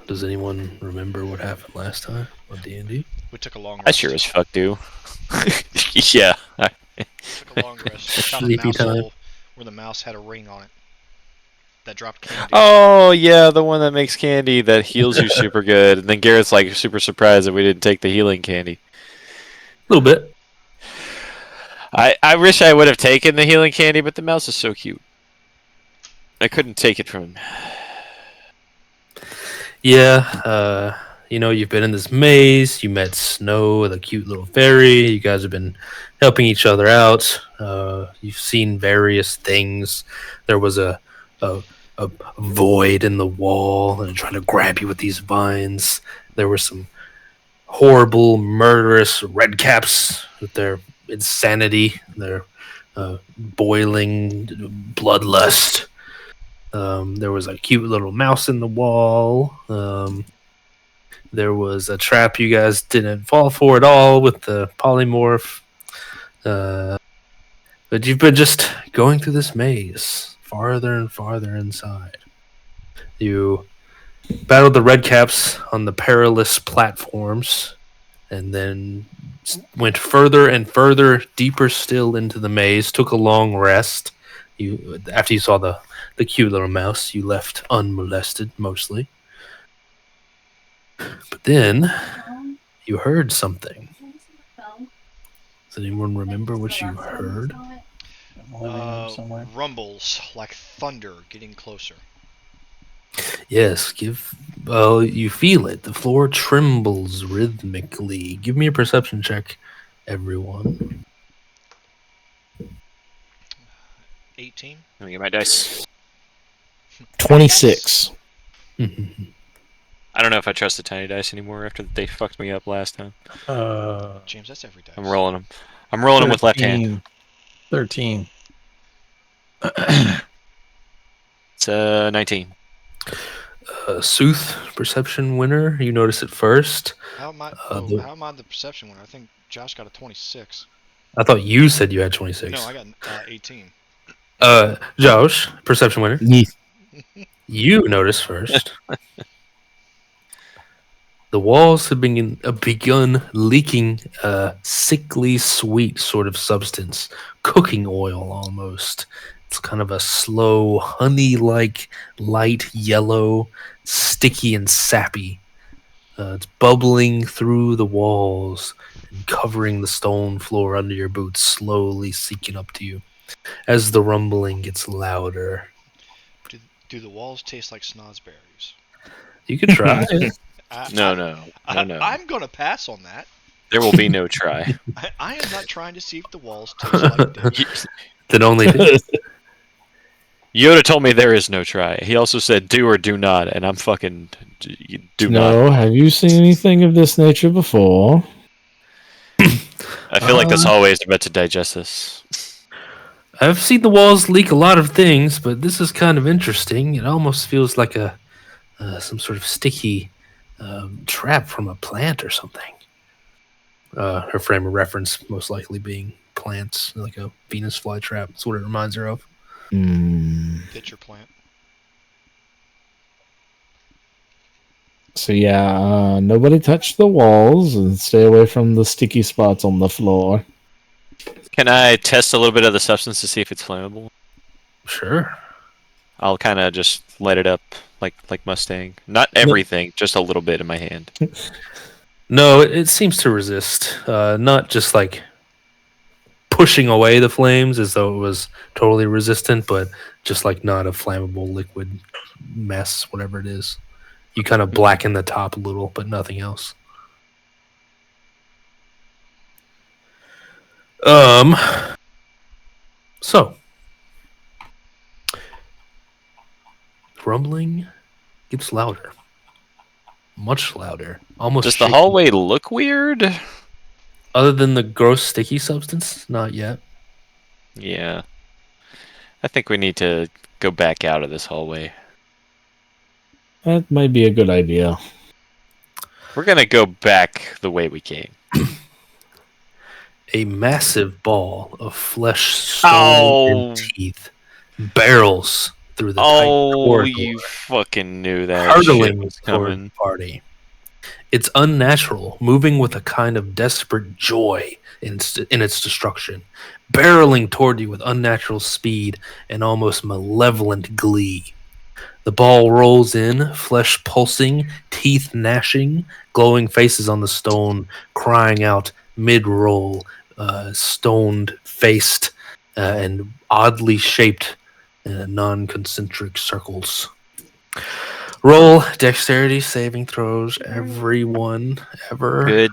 Does anyone remember what happened last time on D&D? We took a long I rest. sure as fuck do. Yeah. Took a long rest. We found a Sleepy mouse time. hole where the mouse had a ring on it that dropped candy. Oh, yeah, the one that makes candy that heals you super good. And then Garrett's like super surprised that we didn't take the healing candy. A little bit. I wish I would have taken the healing candy, but the mouse is so cute. I couldn't take it from him. Yeah, you've been in this maze. You met Snow, the cute little fairy. You guys have been helping each other out. You've seen various things. There was a, a void in the wall and trying to grab you with these vines. There were some horrible, murderous redcaps with their insanity, their boiling bloodlust. There was a cute little mouse in the wall. There was a trap you guys didn't fall for at all with the polymorph. But you've been just going through this maze, farther and farther inside. You battled the redcaps on the perilous platforms, and then went further and further, deeper still into the maze. Took a long rest. After you saw the cute little mouse, you left unmolested mostly. But then you heard something. Does anyone remember what you heard? Rumbles like thunder getting closer. Yes, you feel it. The floor trembles rhythmically. Give me a perception check, everyone. 18. Let me get my dice. 26. I don't know if I trust the tiny dice anymore after they fucked me up last time. James, that's every dice. I'm rolling them. I'm rolling them with left hand. 13. It's 19. Sooth, perception winner. You notice it first. How am I the perception winner? I think Josh got a 26. I thought you said you had 26. No, I got 18. Josh, perception winner. Yeet. You notice first. The walls have begun leaking a sickly sweet sort of substance, cooking oil almost. It's kind of a slow, honey-like, light yellow, sticky and sappy. It's bubbling through the walls and covering the stone floor under your boots, slowly seeking up to you. As the rumbling gets louder. Do the walls taste like snozzberries? You could try it. No. I'm going to pass on that. There will be no try. I am not trying to see if the walls taste like this. Then only Yoda told me there is no try. He also said do or do not, and I'm fucking do not. No, have you seen anything of this nature before? I feel like this hallway is about to digest this. I've seen the walls leak a lot of things, but this is kind of interesting. It almost feels like some sort of sticky trap from a plant or something. Her frame of reference most likely being plants, like a Venus flytrap. That's what it reminds her of. Pitcher plant. So yeah, nobody touch the walls and stay away from the sticky spots on the floor. Can I test a little bit of the substance to see if it's flammable? Sure. I'll kind of just light it up like Mustang. Not everything, just a little bit in my hand. No, it seems to resist. Not just like pushing away the flames as though it was totally resistant, but just like not a flammable liquid mess, whatever it is. You kind of blacken the top a little, but nothing else. So rumbling gets louder. Much louder. Almost Does the shaky. hallway look weird? Other than the gross sticky substance? Not yet. Yeah. I think we need to go back out of this hallway. That might be a good idea. We're gonna go back the way we came. A massive ball of flesh, stone, and teeth barrels through the tight corridor, you fucking knew that shit hurtling was toward coming. the party. It's unnatural, moving with a kind of desperate joy in its destruction, barreling toward you with unnatural speed and almost malevolent glee. The ball rolls in, flesh pulsing, teeth gnashing, glowing faces on the stone, crying out mid-roll, stoned-faced, and oddly shaped non-concentric circles. Roll dexterity saving throws, everyone, ever. Good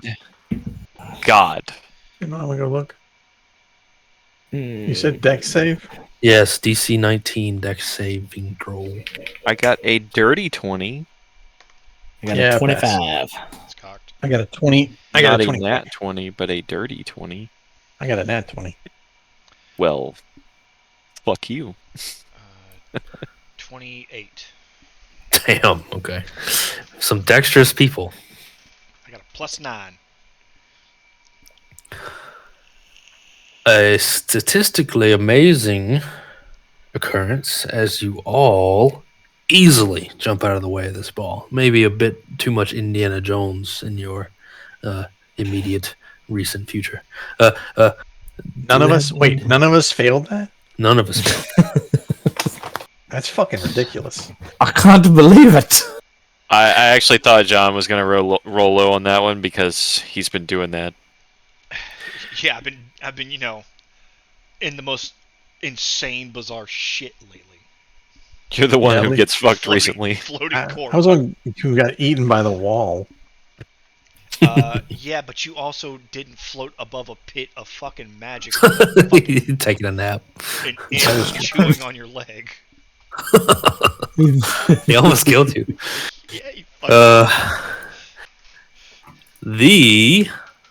God. I'm gonna look. You said dex save? Yes, DC 19 dex saving throw. I got a dirty 20. I got Yeah, a 25. It's cocked. I got a 20. I got Not a a 20. nat 20, but a dirty 20. I got a nat 20. Well, fuck you. 28. Damn, okay. Some dexterous people. I got a +9. A statistically amazing occurrence as you all easily jump out of the way of this ball. Maybe a bit too much Indiana Jones in your immediate recent future. None of us failed that? None of us failed. That's fucking ridiculous. I can't believe it. I actually thought John was going to roll low on that one because he's been doing that. Yeah, I've been, in the most insane, bizarre shit lately. You're the one Yeah, who like gets fucked Floating- recently. Floating I corpse. was one who got eaten by the wall. Yeah, but you also didn't float above a pit of fucking magic Taking a nap. and chewing on your leg. He almost killed you. Yeah, you fucking... The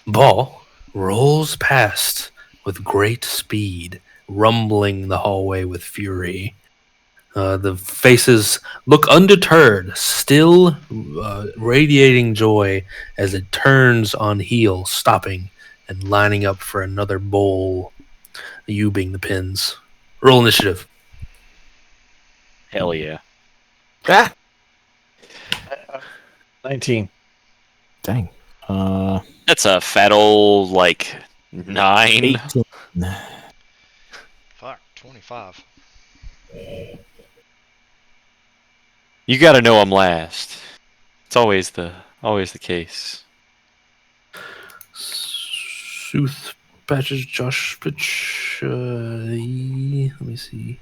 ball rolls past with great speed, rumbling the hallway with fury. The faces look undeterred, still radiating joy as it turns on heel, stopping and lining up for another bowl. You being the pins. Roll initiative. Hell yeah. 19. Dang. That's a fat old, 9. 18. Fuck, 25. You gotta know I'm last. It's always the case. Sooth Patches, Josh Pitch. Let me see.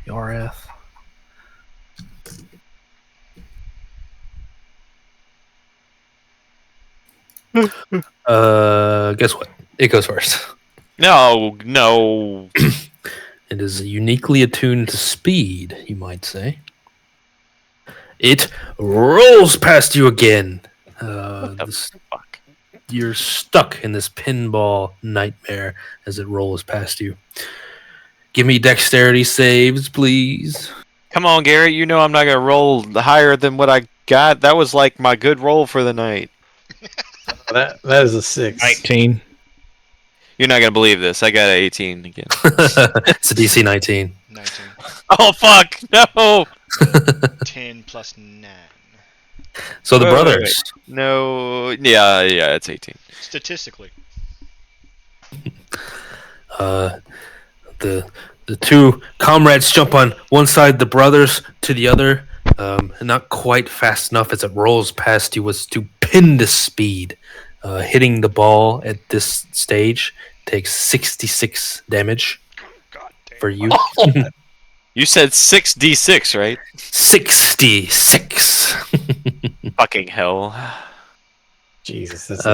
Yarath. Guess what? It goes first. No. It is uniquely attuned to speed, you might say. It rolls past you again. Fuck. You're stuck in this pinball nightmare as it rolls past you. Give me dexterity saves, please. Come on, Garrett. You know I'm not gonna roll higher than what I got. That was like my good roll for the night. That is a 6. 19. You're not gonna believe this. I got an 18 again. It's a DC 19. 19. Oh fuck! No. 10 plus 9. So the Wait, brothers. No. Yeah. It's 18. Statistically. The two comrades jump on one side, the brothers to the other, not quite fast enough as it rolls past you with stupendous speed. Hitting the ball at this stage takes 66 damage God damn. for you. You said 6d6, right? 66. Fucking hell. Jesus. That's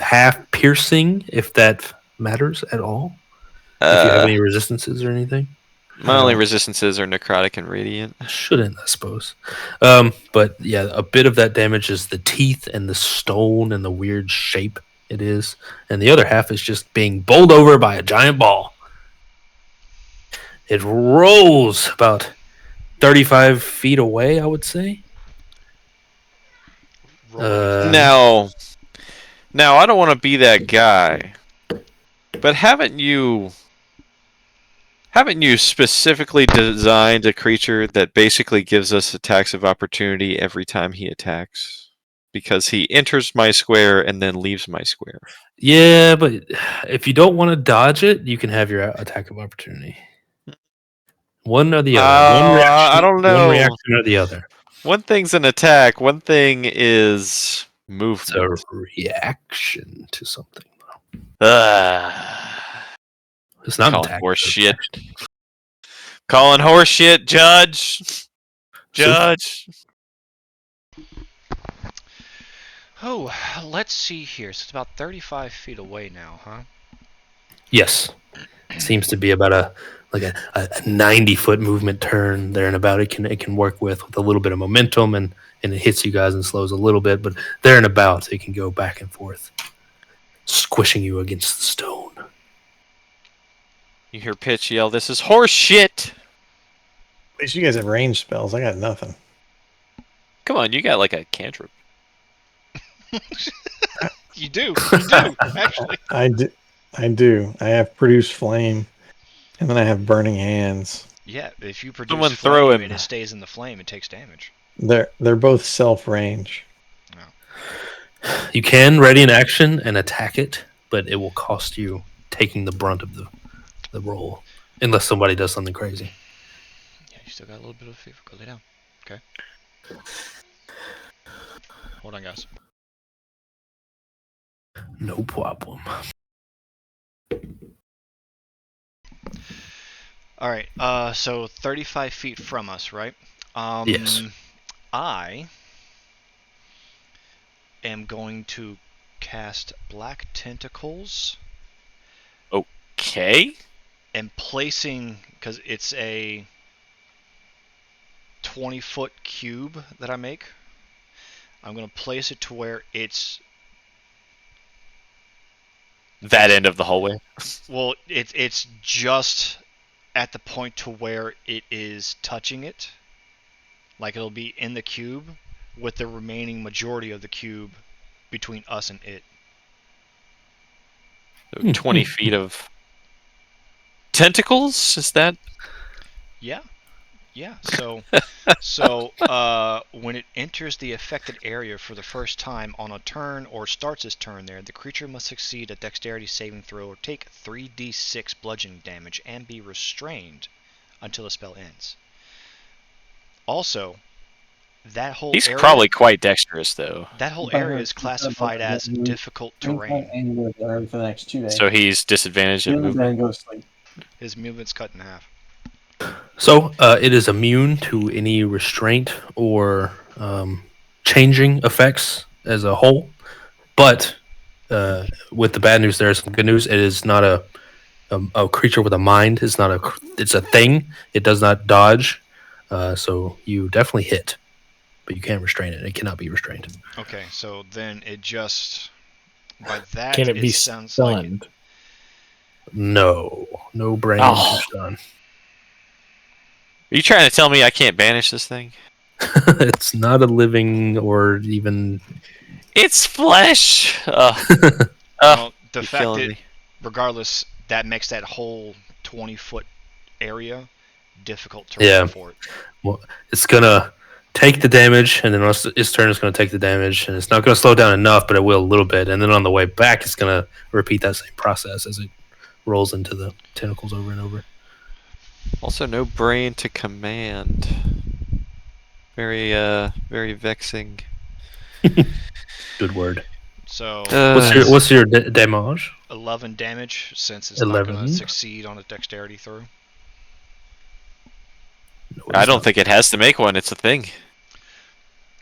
Half piercing, if that matters at all. If you have any resistances or anything. My only resistances are necrotic and radiant. Shouldn't, I suppose. But yeah, a bit of that damage is the teeth and the stone and the weird shape it is. And the other half is just being bowled over by a giant ball. It rolls about 35 feet away, I would say. Now, I don't want to be that guy, but haven't you Haven't you specifically designed a creature that basically gives us attacks of opportunity every time he attacks? Because he enters my square and then leaves my square. Yeah, but if you don't want to dodge it, you can have your attack of opportunity. One or the other. One reaction. I don't One know. reaction or the other. One thing's an attack. One thing is It's movement. a reaction to something. Ugh. It's not an Calling attack. horse it's a shit. reaction. Calling horse shit, Judge. Judge. Oh, let's see here. So it's about 35 feet away now, huh? Yes. Seems to be about a 90-foot movement turn there and about. It can work with a little bit of momentum and it hits you guys and slows a little bit, but there and about it can go back and forth, squishing you against the stone. You hear Pitch yell, "This is horse shit!" At least you guys have range spells. I got nothing. Come on, you got like a cantrip. You do, actually. I do. I have produce flame, and then I have burning hands. Yeah, if you produce Someone flame throw him. and it stays in the flame, it takes damage. They're both self range. You can ready an action and attack it, but it will cost you taking the brunt of the roll, unless somebody does something crazy. Yeah, you still got a little bit of fever. Go lay down. Okay. Hold on, guys. No problem. All right. So 35 feet from us, right? Yes. I am going to cast Black Tentacles Okay. and placing, because it's a 20-foot cube that I make. I'm going to place it to where it's That end of the hallway. well, it's just at the point to where it is touching it. Like it'll be in the cube with the remaining majority of the cube between us and it. So 20 feet of tentacles? Is that? Yeah. Yeah. So when it enters the affected area for the first time on a turn or starts its turn there, the creature must succeed a dexterity saving throw or take 3d6 bludgeoning damage and be restrained until the spell ends. Also, that whole He's area, probably quite dexterous, though. that whole area is classified as difficult terrain. And go there for the next 2 days. So he's disadvantaged at movement. Then go to sleep. His movement's cut in half. So it is immune to any restraint or changing effects as a whole. But with the bad news, there's some good news. It is not a creature with a mind. It's not a. It's a thing. It does not dodge. So you definitely hit, but you can't restrain it. It cannot be restrained. Okay, so then it just by that Can it be sounds like stunned? No brain Oh. done. Are you trying to tell me I can't banish this thing? It's not a living or even. It's flesh! well, the you're fact killing that me. regardless that makes that whole 20-foot area difficult to Yeah. run for it. Well, it's gonna take the damage, and then on its turn, it's gonna take the damage, and it's not gonna slow down enough, but it will a little bit, and then on the way back, it's gonna repeat that same process as it rolls into the tentacles over and over. Also, no brain to command. Very, very vexing. Good word. So What's your damage? 11 damage since it's not going 11. to succeed on a dexterity throw. No, I it's don't not. think it has to make one. It's a thing.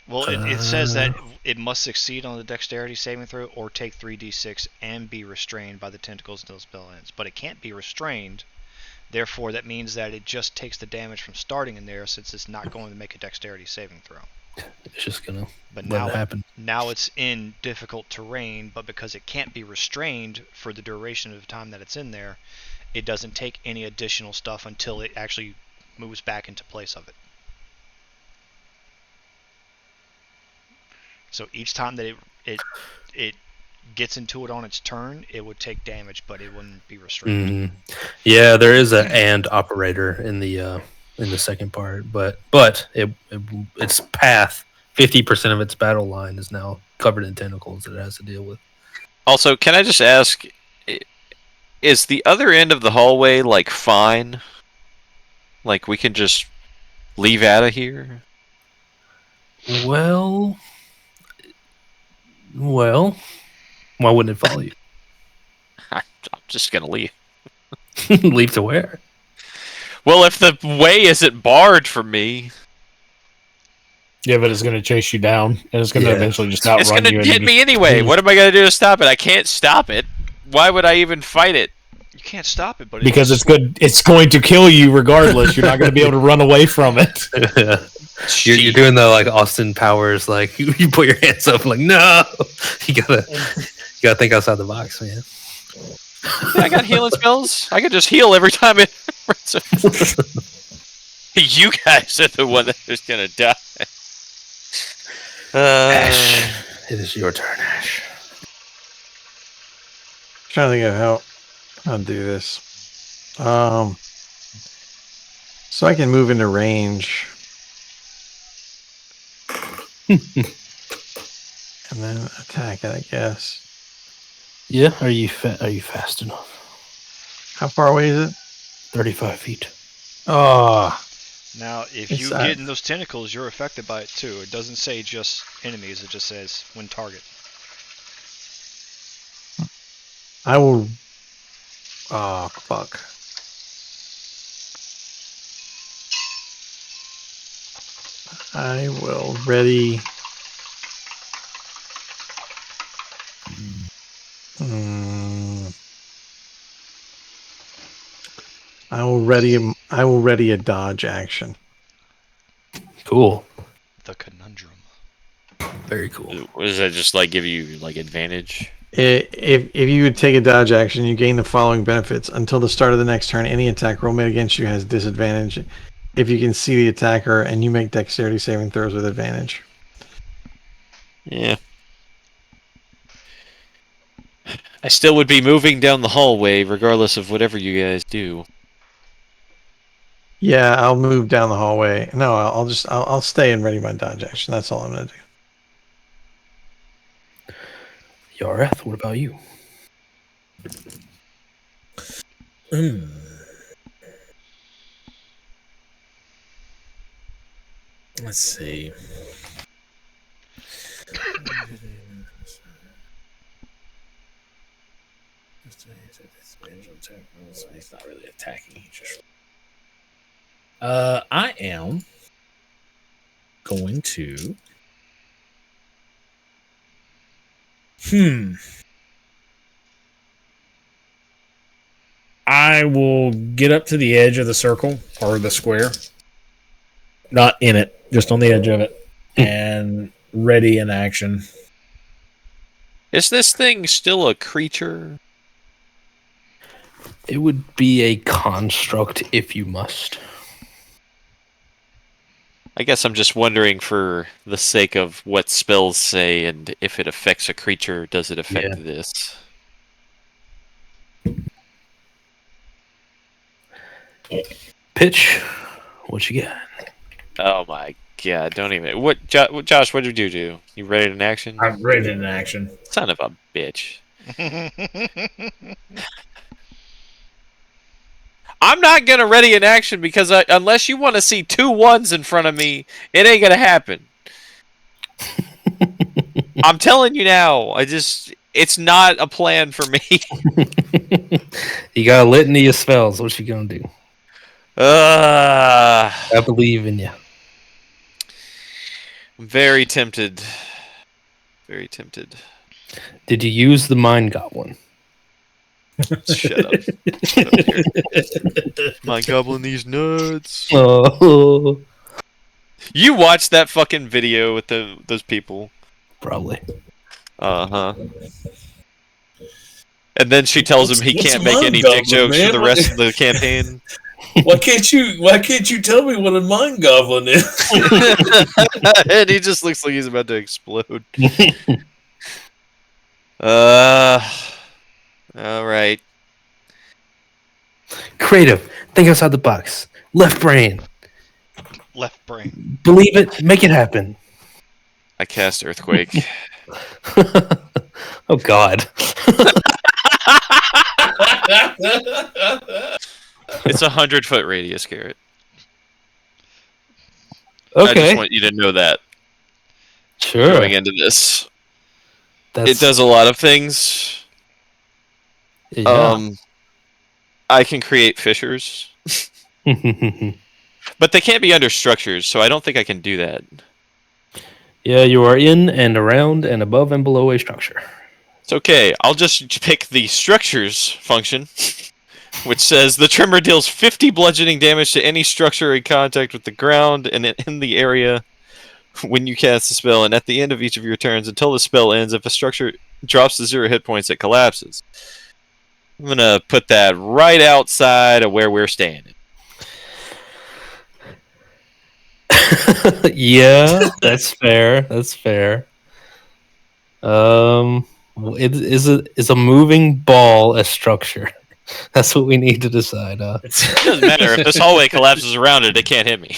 Well, it says that it must succeed on the dexterity saving throw or take 3d6 and be restrained by the tentacles until the spell ends. But it can't be restrained. Therefore, that means that it just takes the damage from starting in there since it's not going to make a dexterity saving throw. It's just gonna But let it happen. now it's in difficult terrain, but because it can't be restrained for the duration of the time that it's in there, it doesn't take any additional stuff until it actually moves back into place of it. So each time that it gets into it on its turn, it would take damage, but it wouldn't be restrained. Yeah, there is a and operator in the second part, but its path, 50% of its battle line is now covered in tentacles that it has to deal with. Also, can I just ask, is the other end of the hallway like fine? Like we can just leave out of here? Well, why wouldn't it follow you? I'm just gonna leave. Leave to where? Well, if the way isn't barred for me, Yeah, but it's going to chase you down, and it's going to Yeah. eventually just outrun it's gonna you. hit and me anyway. What am I gonna do to stop it? I can't stop it. Why would I even fight it? You can't stop it, but Because it's good. It's going to kill you regardless. You're not going to be able to run away from it. You're doing the like Austin Powers, like you put your hands up, like no, you gotta think outside the box, man. I got healing spells. I can just heal every time it. You guys are the one that is gonna die. Ash, it is your turn, Ash. Trying to think of how to do this. So I can move into range. And then attack it, I guess. Yeah, are you fast enough? How far away is it? 35 feet. Oh, Now, if It's, you get in those tentacles, you're affected by it too. It doesn't say just enemies, it just says when target. I will. Oh, fuck. I will ready. I will ready a dodge action. Cool. The conundrum. Very cool. Does that just like give you like advantage? If you would take a dodge action, you gain the following benefits. Until the start of the next turn, any attack roll made against you has disadvantage if you can see the attacker, and you make dexterity saving throws with advantage. Yeah. I still would be moving down the hallway regardless of whatever you guys do. Yeah, I'll move down the hallway. No, I'll stay and ready my dodge action. That's all I'm gonna do. Yareth, what about you? Let's see. He's not really attacking. He's just. I am going to. I will get up to the edge of the circle or the square. Not in it, just on the edge of it. And ready in action. Is this thing still a creature? It would be a construct if you must. I guess I'm just wondering for the sake of what spells say and if it affects a creature, does it affect this? Pitch, what you got? Oh my god, don't even. Josh, what did you do? You ready in action? I'm ready in action. Son of a bitch. I'm not gonna ready in action because unless you want to see 2 1s in front of me, it ain't gonna happen. I'm telling you now. It's not a plan for me. You got a litany of spells. What you gonna do? I believe in you. I'm very tempted. Very tempted. Did you use the mind goblin? Shut up. My goblin these nuts. Oh, You watched that fucking video with those people. probably. Uh-huh. And then she tells him he What's can't make mind any goblin, dick jokes man? for the rest of the campaign. Why can't you tell me what a mind goblin is? And he just looks like he's about to explode. All right. Creative. Think outside the box. Left brain. Left brain. Believe it. Make it happen. I cast Earthquake. Oh God. It's 100-foot radius, Garrett. Okay. I just want you to know that Sure. going into this. That's, It does a lot of things. Yeah. I can create fissures, but they can't be under structures, so I don't think I can do that. Yeah, you are in and around and above and below a structure. It's okay. I'll just pick the structures function, which says the tremor deals 50 bludgeoning damage to any structure in contact with the ground and in the area when you cast the spell, and at the end of each of your turns until the spell ends, if a structure drops to 0 hit points, it collapses. I'm going to put that right outside of where we're standing. Yeah, that's fair. That's fair. It is a moving ball a structure? That's what we need to decide. It doesn't matter. If this hallway collapses around it, it can't hit me.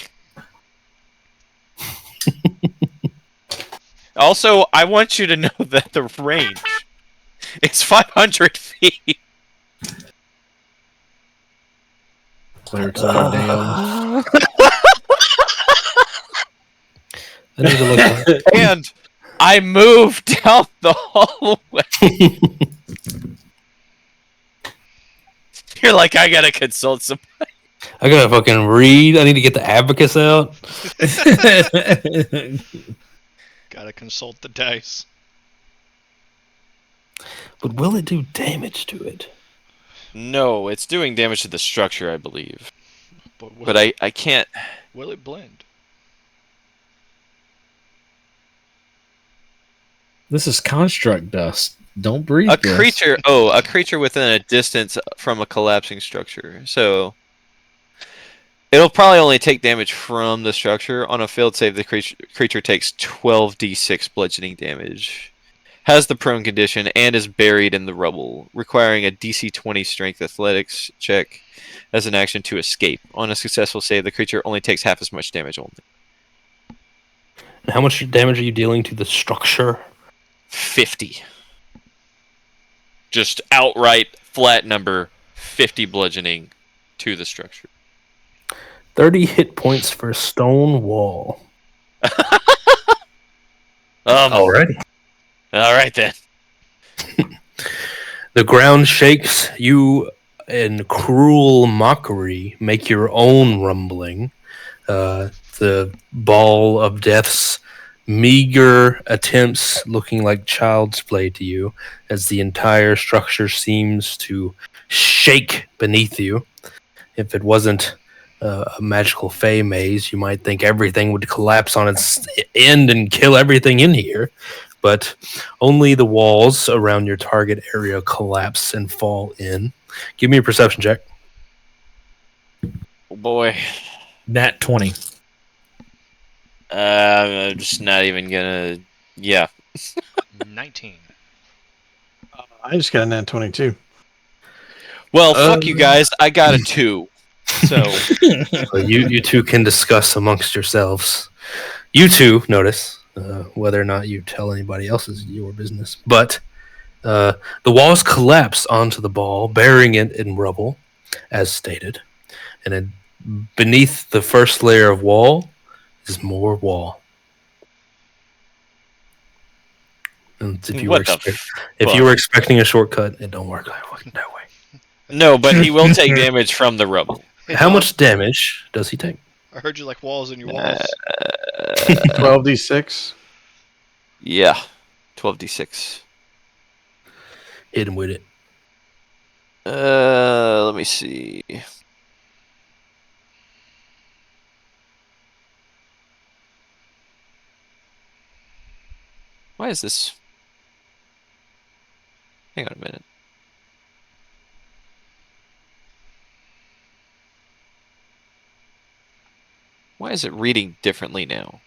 Also, I want you to know that the range is 500 feet. Clerics are damned. I need to look at And I moved down the hallway. You're like, I gotta consult some. I gotta fucking read. I need to get the abacus out. Gotta consult the dice. But will it do damage to it? No, it's doing damage to the structure, I believe. But, But I can't. will it blend? This is construct dust. Don't breathe. A this. creature. Oh, a creature within a distance from a collapsing structure. So it'll probably only take damage from the structure. On a failed save, the creature takes 12d6 bludgeoning damage. Has the prone condition and is buried in the rubble, requiring a DC 20 strength athletics check as an action to escape. On a successful save, the creature only takes half as much damage only. And how much damage are you dealing to the structure? 50. Just outright flat number, 50 bludgeoning to the structure. 30 hit points for a stone wall. Alrighty. All right then. The ground shakes. You, in cruel mockery, make your own rumbling. The ball of death's meager attempts looking like child's play to you as the entire structure seems to shake beneath you. If it wasn't a magical fey maze, you might think everything would collapse on its end and kill everything in here. But only the walls around your target area collapse and fall in. Give me a perception check. Oh boy. Nat 20. I'm just not even gonna. Yeah. 19. I just got a nat 22. Well, fuck you guys. I got a 2. So So you two can discuss amongst yourselves. You two notice whether or not you tell anybody else is your business. But the walls collapse onto the ball, burying it in rubble, as stated. And then beneath the first layer of wall is more wall. And if you what were the if you were expecting a shortcut, it don't work that way. No, but he will take damage from the rubble. Hey, How Tom, much damage does he take? I heard you like walls in your walls. 12d6. Yeah. 12d6. Hit him with it. Let me see. Why is this? Hang on a minute. Why is it reading differently now?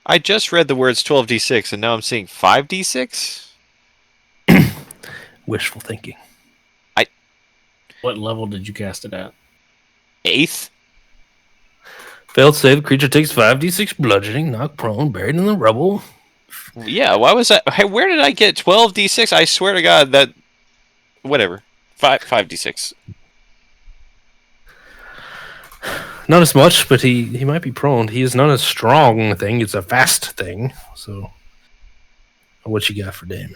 I just read the words 12d6, and now I'm seeing 5d6? Wishful thinking. What level did you cast it at? 8th? Failed save. Creature takes 5d6 bludgeoning, knocked prone, buried in the rubble. Yeah, why was that? Hey, where did I get 12d6? I swear to God that... Whatever. 5d6. Not as much, but he might be prone. He is not a strong thing. It's a fast thing. So, what you got for damage?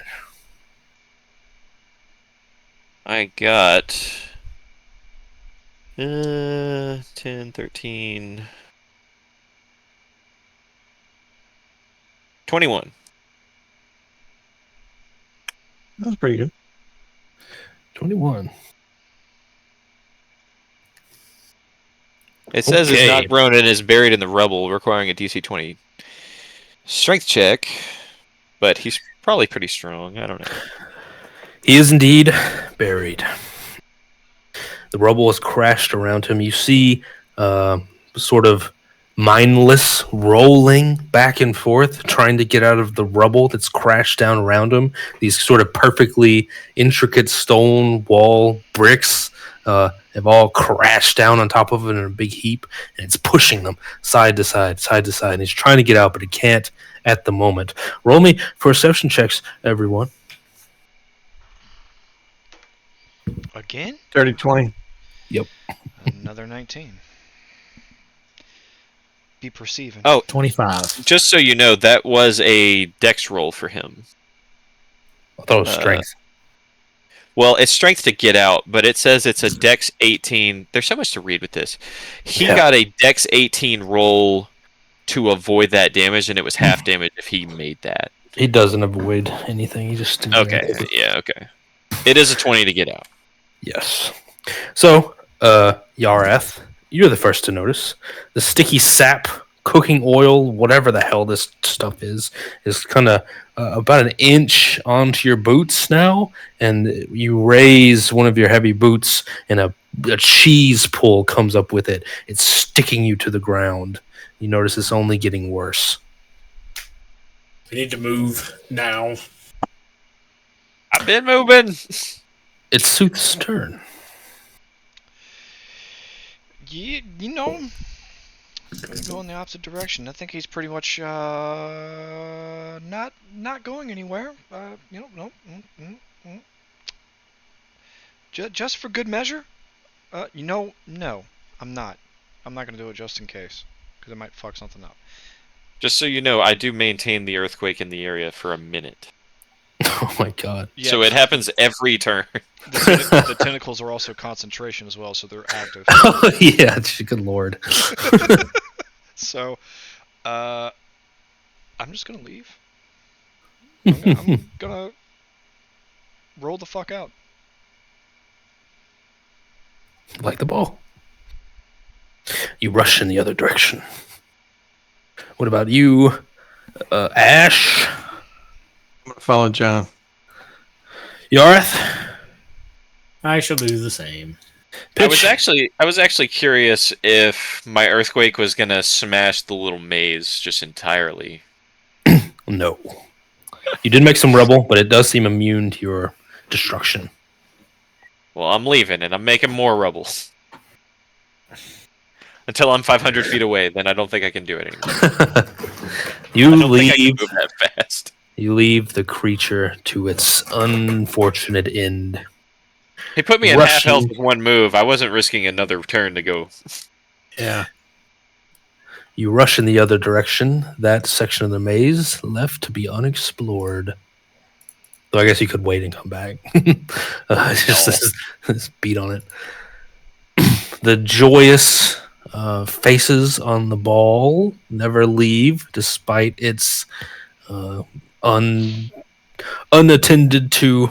I got... 10, 13... 21. That was pretty good. 21. It says Okay. it's not prone and is buried in the rubble, requiring a DC 20 strength check. But he's probably pretty strong. I don't know. He is indeed buried. The rubble has crashed around him. You see sort of mindless rolling back and forth, trying to get out of the rubble that's crashed down around him. These sort of perfectly intricate stone wall bricks have all crashed down on top of it in a big heap, and it's pushing them side to side, and he's trying to get out, but he can't at the moment. Roll me perception checks, everyone. Again? 30-20. Another 19. Be perceiving. Oh, 25. just so you know, that was a dex roll for him. I thought it was strength. Well, it's strength to get out, but it says it's a dex 18. There's so much to read with this. He got a dex 18 roll to avoid that damage, and it was half damage if he made that. He doesn't avoid anything. He just... Okay, yeah, okay. It is a 20 to get out. Yes. So, Yarath, you're the first to notice. The sticky sap, cooking oil, whatever the hell this stuff is kind of about an inch onto your boots now, and you raise one of your heavy boots, and a cheese pull comes up with it. It's sticking you to the ground. You notice it's only getting worse. We need to move now. I've been moving. It's Sooth's turn. You know, I'm gonna go in the opposite direction. I think he's pretty much not going anywhere. No. Just for good measure. No, I'm not. I'm not gonna do it just in case, because it might fuck something up. Just so you know, I do maintain the earthquake in the area for a minute. Oh my god. Yeah, So it happens every turn. The tentacles are also concentration as well, so they're active. Oh yeah, good lord. So, I'm just gonna leave. I'm gonna roll the fuck out. Like the ball. You rush in the other direction. What about you, Ash? I'm going to follow John. Yarth? I shall do the same. I was actually curious if my earthquake was gonna smash the little maze just entirely. No. You did make some rubble, but it does seem immune to your destruction. Well, I'm leaving, and I'm making more rubble. Until I'm 500 feet away, then I don't think I can do it anymore. You I don't think I leave. can move that fast. You leave the creature to its unfortunate end. He put me at half Rushing. health with one move. I wasn't risking another turn to go. Yeah. You rush in the other direction. That section of the maze left to be unexplored. Though I guess you could wait and come back. Just beat on it. The joyous faces on the ball never leave, despite its unattended to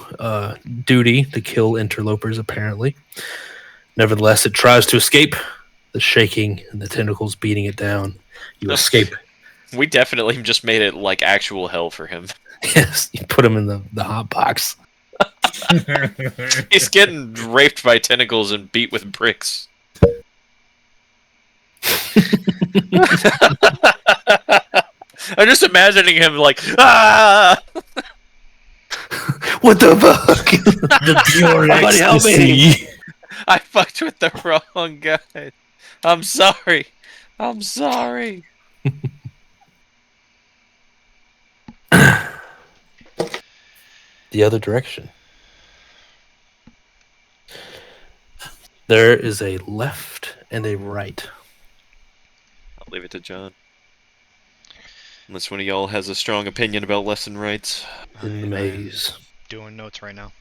duty to kill interlopers, apparently. Nevertheless, it tries to escape, the shaking and the tentacles beating it down. You escape. We definitely just made it like actual hell for him. Yes, you put him in the hot box. He's getting raped by tentacles and beat with bricks. I'm just imagining him like, ah! What the fuck? The pure Somebody help me. ecstasy. I fucked with the wrong guy. I'm sorry. I'm sorry. The other direction. There is a left and a right. I'll leave it to John. Unless one of y'all has a strong opinion about lefts and rights. In the maze. Doing notes right now.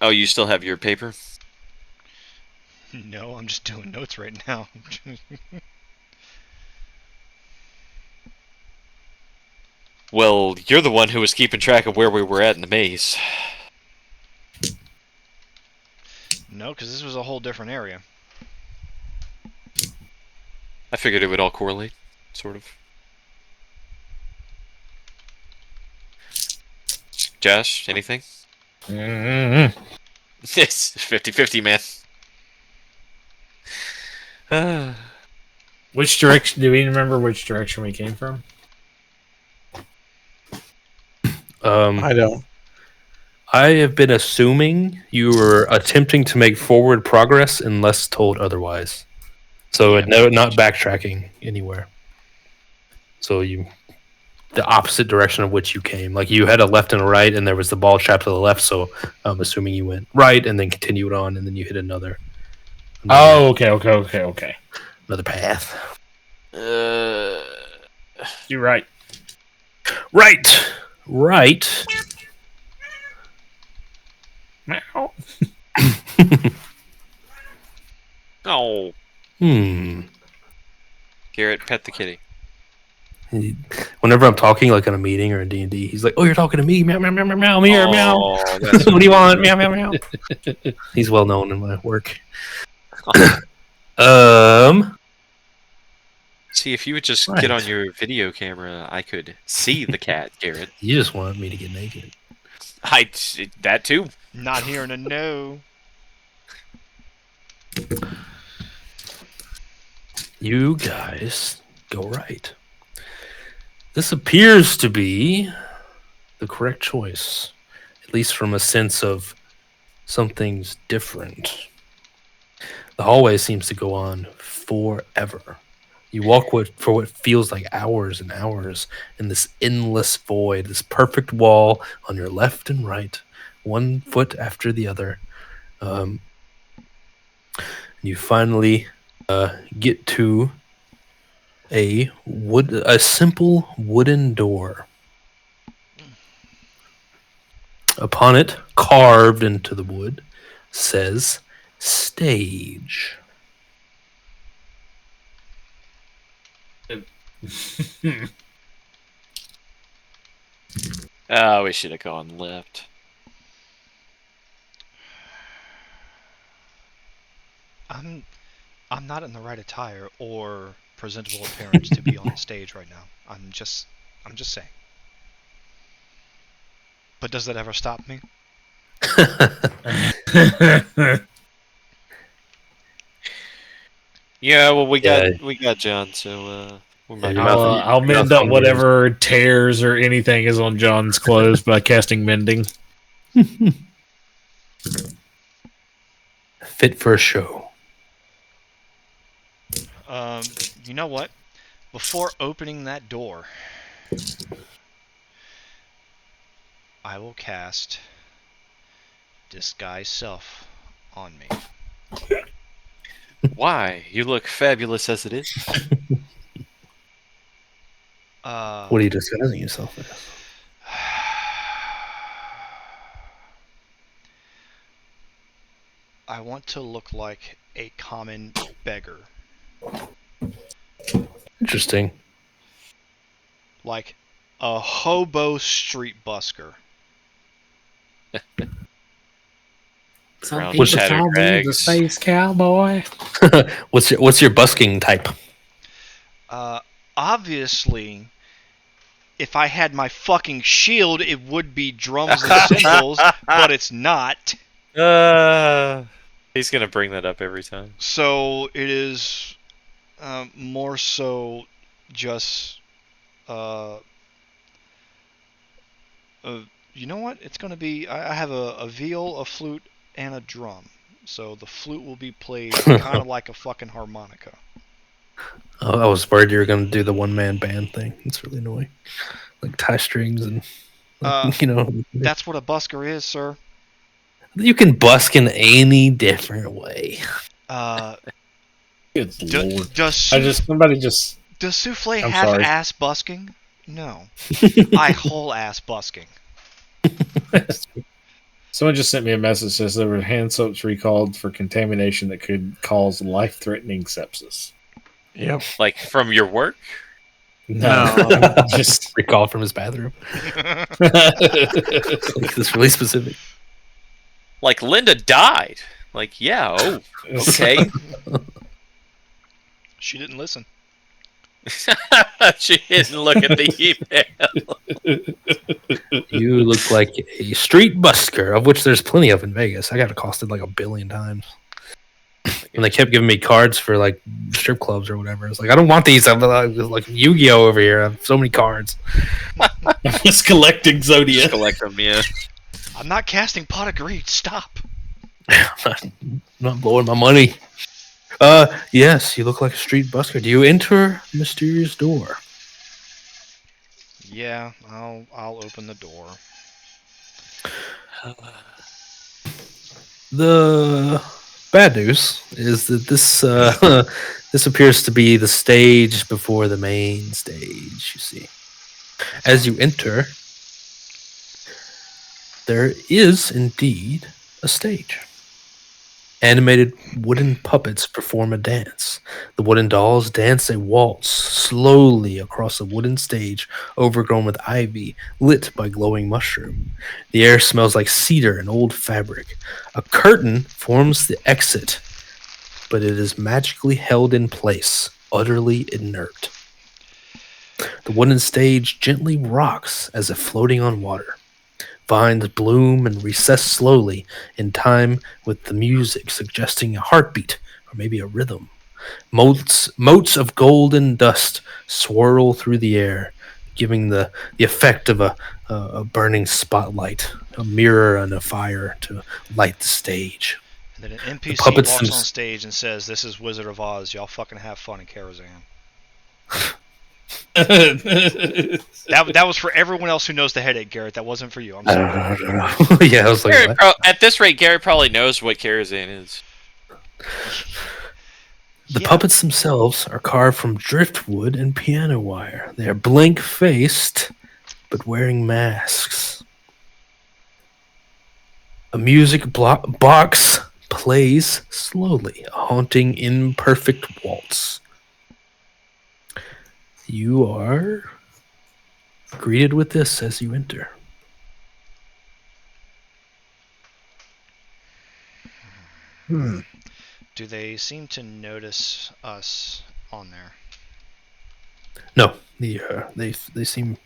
Oh, you still have your paper? No, I'm just doing notes right now. Well, you're the one who was keeping track of where we were at in the maze. No, because this was a whole different area. I figured it would all correlate, sort of. Josh, anything? Mm-hmm. It's 50-50, man. Which direction? Do we remember which direction we came from? I don't. I have been assuming you were attempting to make forward progress unless told otherwise. So Yeah, no, not backtracking anywhere. So the opposite direction of which you came. Like you had a left and a right, and there was the ball trap to the left. So I'm assuming you went right and then continued on, and then you hit another Oh, okay. another path. You're right. Right. Meow. Oh, Garrett, pet the kitty. Whenever I'm talking, like in a meeting or in D&D, he's like, "Oh, you're talking to me? Meow, meow, meow, meow, meow, meow, meow. Oh, that's What do you want? Meow, meow, meow." He's well known in my work. See, if you would just Right. get on your video camera, I could see the cat, Garrett. You just want me to get naked. That too. Not hearing a no. You guys go right. This appears to be the correct choice, at least from a sense of something's different. The hallway seems to go on forever. You walk for what feels like hours and hours in this endless void, this perfect wall on your left and right, one foot after the other. You finally get to a simple wooden door. Upon it, carved into the wood, says stage. Oh, we should have gone left. I'm not in the right attire or presentable appearance to be on the stage right now. I'm just saying. But does that ever stop me? Yeah, well, we got John, so we might. you're not- I'll you're mend not up whatever tears or anything is on John's clothes by casting mending. Fit for a show. You know what? Before opening that door, I will cast Disguise Self on me. Why? You look fabulous as it is. What are you disguising yourself as? I want to look like a common beggar. Interesting. Like a hobo street busker. Some people call me the space cowboy. What's your busking type? Obviously, if I had my fucking shield, it would be drums and cymbals, but it's not. He's gonna bring that up every time. So it is more so just uh, you know what? It's gonna be. I have a viol, a flute, and a drum. So the flute will be played kind of like a fucking harmonica. Oh, I was worried you were going to do the one-man band thing. It's really annoying. Like tie strings and, Uh, you know. That's what a busker is, sir. You can busk in any different way. Uh, Good lord. does Somebody just. does souffle I'm have sorry. ass busking? No, I whole ass busking. Someone just sent me a message that says there were hand soaps recalled for contamination that could cause life-threatening sepsis. Yep. Like from your work? No, just Recall from his bathroom. Like, this really specific. Like Linda died. Like, yeah, oh, okay. She didn't listen. She didn't look at the email. You look like a street busker, of which there's plenty of in Vegas. I got accosted like 1 billion times. And they kept giving me cards for like strip clubs or whatever. It's like, I don't want these. I'm like Yu-Gi-Oh over here. I have so many cards. I'm just collecting Just Zodiac. collect them, yeah. I'm not casting pot of greed. Stop. I'm not blowing my money. Yes, you look like a street busker. Do you enter mysterious door? Yeah, I'll open the door. The bad news is that this this appears to be the stage before the main stage. You see, as you enter, there is indeed a stage. Animated wooden puppets perform a dance. The wooden dolls dance a waltz slowly across a wooden stage overgrown with ivy, lit by glowing mushroom. The air smells like cedar and old fabric. A curtain forms the exit, but it is magically held in place, utterly inert. The wooden stage gently rocks as if floating on water. Vines bloom and recess slowly in time with the music, suggesting a heartbeat or maybe a rhythm. Motes of golden dust swirl through the air, giving the effect of a burning spotlight, a mirror and a fire to light the stage. And then an NPC puppets walks them- on stage and says, "This is Wizard of Oz. Y'all fucking have fun in Karazhan." That was for everyone else who knows the headache, Garrett. That wasn't for you. I'm I sorry. don't know. Yeah, I was like, Gary what? at this rate, Gary probably knows what Karazhan is. The Yeah. puppets themselves are carved from driftwood and piano wire. They are blank-faced, but wearing masks. A music box plays slowly, a haunting, imperfect waltz. You are greeted with this as you enter. Do they seem to notice us on there? No, they seem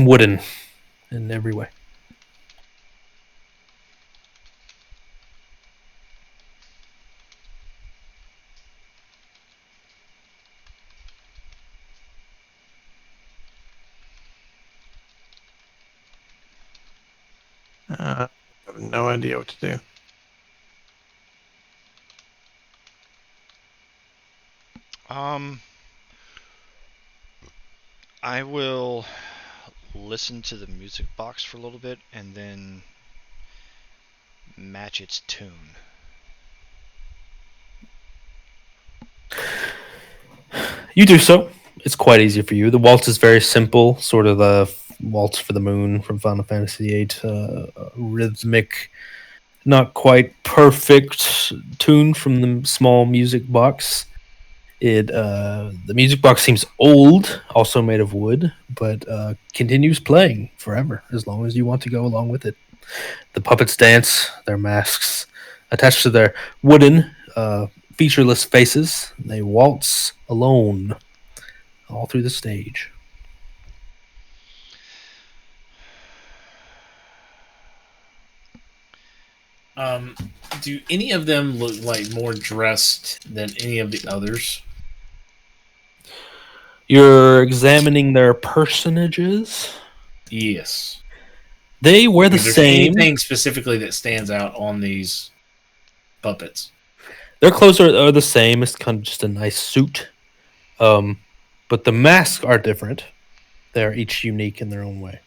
wooden in every way. I have no idea what to do. I will listen to the music box for a little bit and then match its tune. You do so. It's quite easy for you. The waltz is very simple, sort of the waltz for the moon from Final Fantasy VIII. Rhythmic, not quite perfect tune from the small music box. The music box seems old, also made of wood, but continues playing forever as long as you want to go along with it. The puppets dance, their masks attached to their wooden, featureless faces. They waltz alone all through the stage. Do any of them look like more dressed than any of the others? You're examining their personages. Yes. They wear the Is there same. anything specifically that stands out on these puppets? Their clothes are the same. It's kind of just a nice suit. But the masks are different. They're each unique in their own way.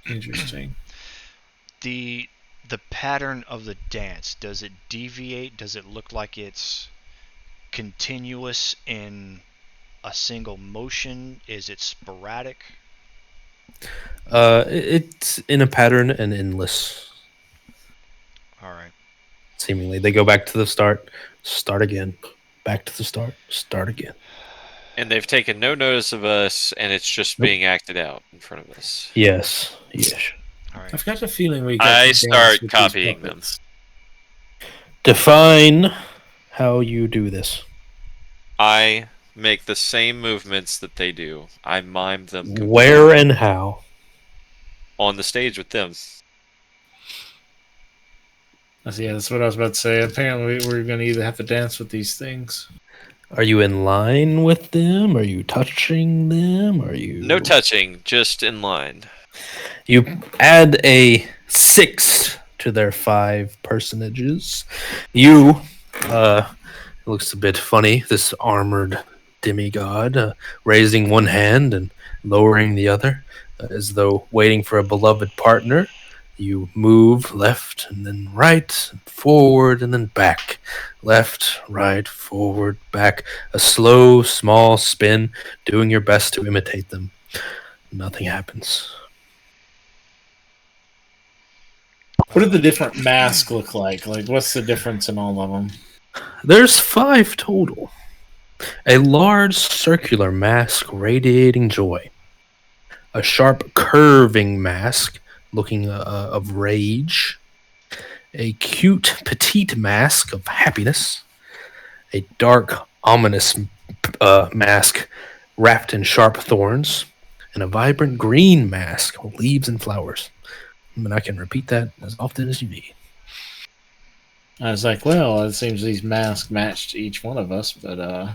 Interesting. The pattern of the dance, does it deviate? Does it look like it's continuous in a single motion? Is it sporadic? It's in a pattern and endless. All right. Seemingly, they go back to the start again, back to the start again. And they've taken no notice of us, and it's just Nope. being acted out in front of us. Yes. All right. I've got a feeling we got I to dance start with these copying them. puppets. Define how you do this. I make the same movements that they do. I mime them completely Where and how? on the stage with them. Yeah, that's what I was about to say. Apparently, we're going to either have to dance with these things. Are you in line with them? Are you touching them? Are you No touching, just in line. You add a 6 to their 5 personages. You, it looks a bit funny, this armored demigod, raising one hand and lowering the other, as though waiting for a beloved partner. You move left and then right, and forward and then back. Left, right, forward, back. A slow, small spin, doing your best to imitate them. Nothing happens. What do the different masks look like? Like, what's the difference in all of them? There's 5 total. A large circular mask radiating joy. A sharp curving mask looking of rage. A cute petite mask of happiness. A dark ominous mask wrapped in sharp thorns. And a vibrant green mask with leaves and flowers. And I can repeat that as often as you need. I was like, well, it seems these masks matched each one of us, but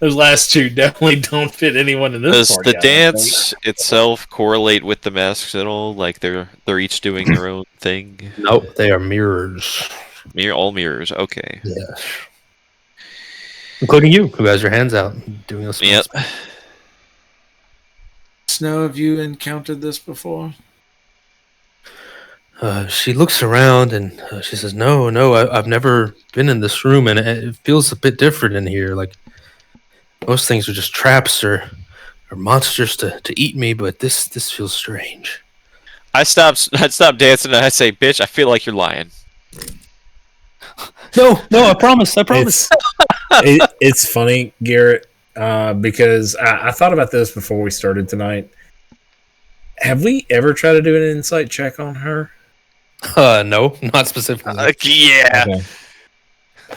those last two definitely don't fit anyone in this Does party. the dance itself correlate with the masks at all? Like they're each doing their own thing? Nope, they are mirrors. All mirrors. Okay. Yes. Including you, who has your hands out doing this. Yep. Snow, have you encountered this before? She looks around and she says, "No, I've never been in this room, and it feels a bit different in here. Like most things are just traps or monsters to eat me, but this feels strange." I stop dancing and I say, "Bitch, I feel like you're lying." No, I promise. It's funny, Garrett, because I thought about this before we started tonight. Have we ever tried to do an insight check on her? No, not specifically. Yeah. Okay.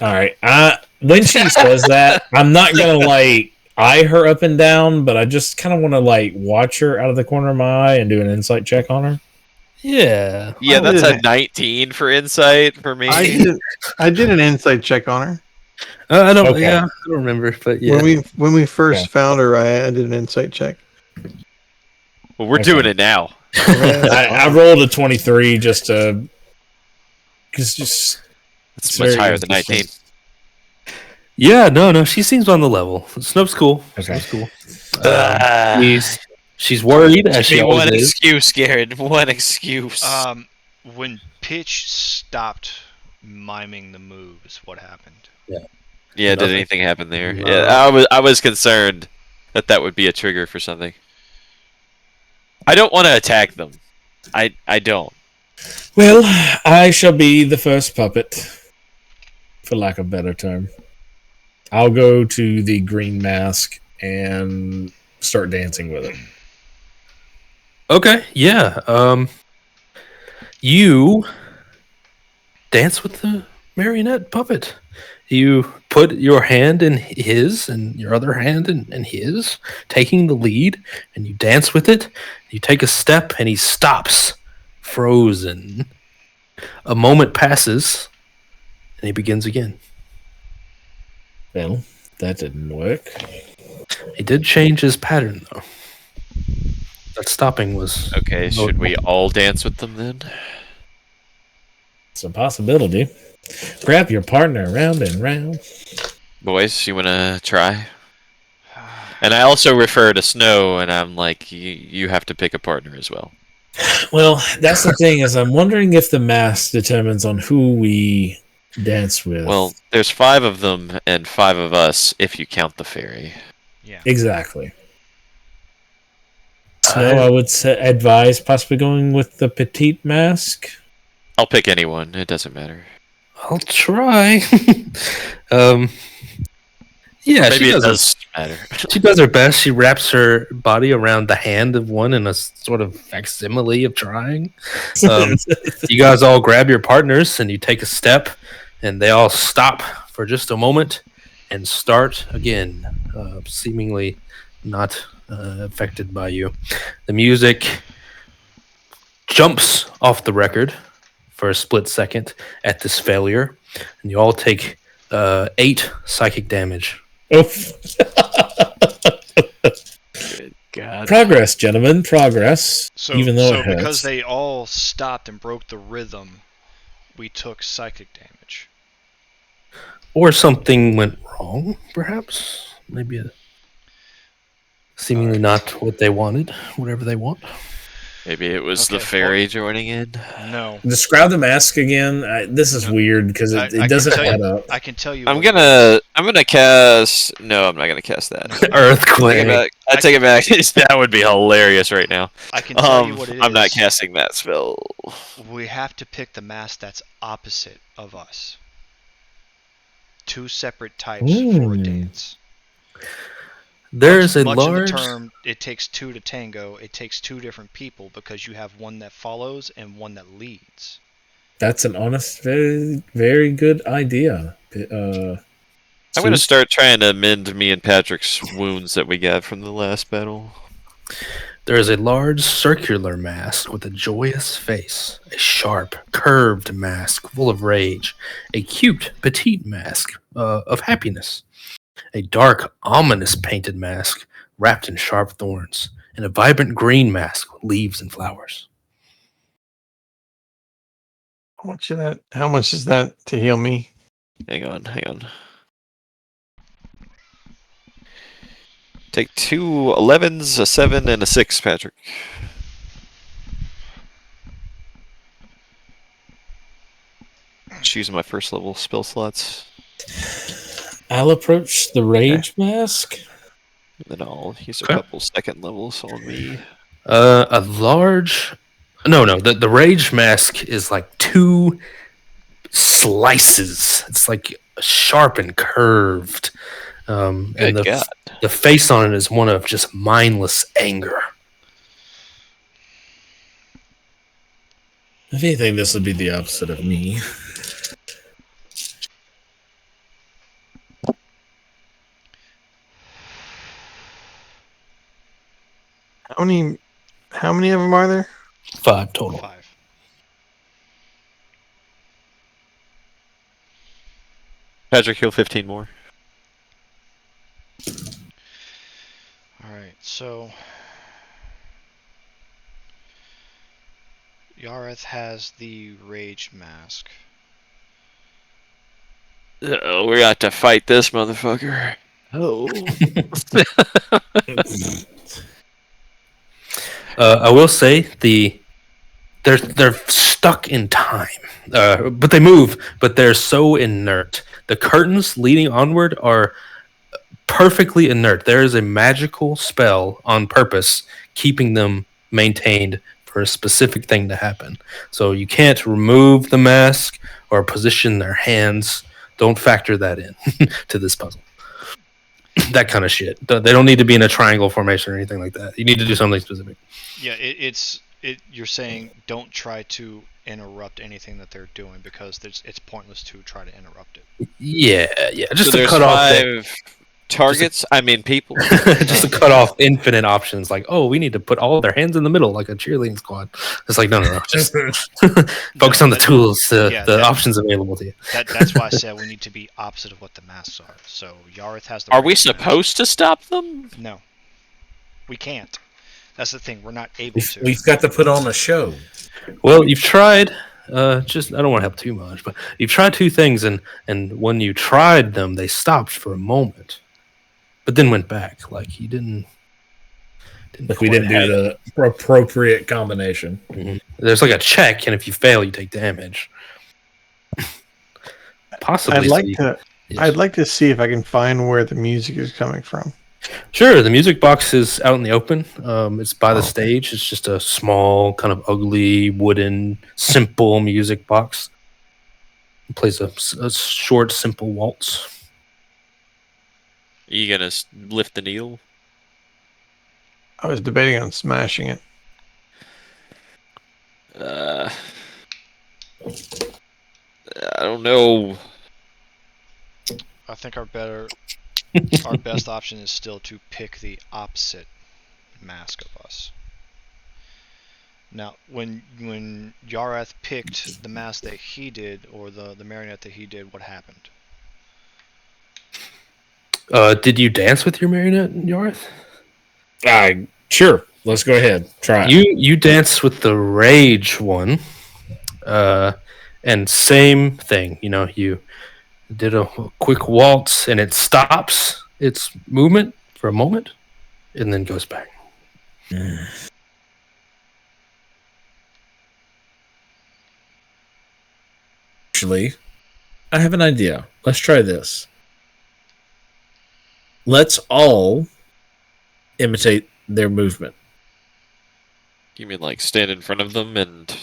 All right. When she says that, I'm not gonna like eye her up and down, but I just kind of want to like watch her out of the corner of my eye and do an insight check on her. Yeah. Yeah, that's a 19 for insight for me. I did an insight check on her. I don't. Okay. Yeah, I don't remember, but yeah. When we first found her, I did an insight check. Well, we're doing it now. I rolled a 23 just to, because It's much higher than 19. Yeah, no, she seems on the level. Snoop's cool. Okay. Snoop's cool. She's worried, as she always one is. excuse, Garrett. One excuse. When Pitch stopped miming the moves, what happened? Yeah, did Nothing. anything happen there? No. Yeah, I was concerned that would be a trigger for something. I don't want to attack them. I don't. Well, I shall be the first puppet, for lack of a better term. I'll go to the green mask and start dancing with it. Okay, yeah. You dance with the marionette puppet. You put your hand in his and your other hand in his, taking the lead, and you dance with it. You take a step, and he stops, frozen. A moment passes, and he begins again. Well, that didn't work. He did change his pattern, though. That stopping was Okay, should we all dance with them then? It's a possibility. Grab your partner round and round. Boys, you wanna try? And I also refer to Snow, and I'm like, you have to pick a partner as well. Well, that's the thing is I'm wondering if the mask determines on who we dance with. Well, there's 5 of them and 5 of us if you count the fairy. Yeah. Exactly. Snow, I would advise possibly going with the petite mask. I'll pick anyone. It doesn't matter. I'll try. Yeah, Maybe it does matter. She does her best. She wraps her body around the hand of one in a sort of facsimile of trying. You guys all grab your partners and you take a step, and they all stop for just a moment and start again, seemingly not affected by you. The music jumps off the record for a split second at this failure, and you all take 8 psychic damage. Oof. Good God. Progress, gentlemen, progress. So, even though it hurts. because they all stopped and broke the rhythm, we took psychic damage. Or something went wrong, perhaps. Maybe seemingly not what they wanted, whatever they want. Maybe it was the Okay, fairy joining in. No. Describe the mask again. This is weird because I it can doesn't tell you- add up. I can tell you. I'm what it gonna cast. No, I'm not gonna cast that. Earthquake. I take it back. That would be hilarious right now. I can tell you what it is. I'm not casting that spell. We have to pick the mask that's opposite of us. 2 separate types for a dance. There's a much large. in the term, it takes 2 to tango. It takes 2 different people because you have one that follows and one that leads. That's an honest, very, very good idea. I'm gonna start trying to mend me and Patrick's wounds that we got from the last battle. There is a large circular mask with a joyous face, a sharp, curved mask full of rage, a cute, petite mask of happiness, a dark, ominous painted mask wrapped in sharp thorns, and a vibrant green mask with leaves and flowers. How much of that? How much is that to heal me? Hang on. Take 2 11s, a 7, and a 6, Patrick. Choosing my first level spell slots. I'll approach the rage mask. Then I'll use a Okay. couple second levels on me. A large. No. The rage mask is like 2 slices. It's like sharp and curved. And Good God. the face on it is one of just mindless anger. If anything, this would be the opposite of me. How many of them are there? 5 total. 5. Patrick, heal 15 more. Alright, so Yareth has the rage mask. Uh-oh, we got to fight this motherfucker. Oh. I will say they're stuck in time, but they move. But they're so inert. The curtains leading onward are perfectly inert. There is a magical spell on purpose keeping them maintained for a specific thing to happen. So you can't remove the mask or position their hands. Don't factor that in to this puzzle. That kind of shit. They don't need to be in a triangle formation or anything like that. You need to do something specific. Yeah, you're saying don't try to interrupt anything that they're doing because it's pointless to try to interrupt it. Yeah. Just So to cut off. Targets? I mean people. just to cut off infinite options. Like, oh, we need to put all their hands in the middle like a cheerleading squad. It's like, no. Just focus on the tools, the options available to you. That's why I said we need to be opposite of what the masks are. So Yareth has the. Are we rage supposed to stop them? mask. No, we can't. That's the thing. We're not able to. We've got to put on a show. Well, you've tried. Just I don't want to help too much, but you've tried two things, and when you tried them, they stopped for a moment, but then went back. Like you didn't Like we didn't do the appropriate combination. Mm-hmm. There's like a check, and if you fail, you take damage. Possibly. I'd like to see if I can find where the music is coming from. Sure, the music box is out in the open. It's by the stage. It's just a small, kind of ugly, wooden, simple music box. It plays a short, simple waltz. Are you gonna lift the needle? I was debating on smashing it. I don't know. I think our best option is still to pick the opposite mask of us. Now, when Yareth picked the mask that he did, or the marionette that he did, what happened? Did you dance with your marionette, Yareth? Sure. Let's go ahead. Try it. You danced with the rage one, and same thing. You know, you did a quick waltz, and it stops its movement for a moment, and then goes back. Actually, I have an idea. Let's try this. Let's all imitate their movement. You mean like stand in front of them and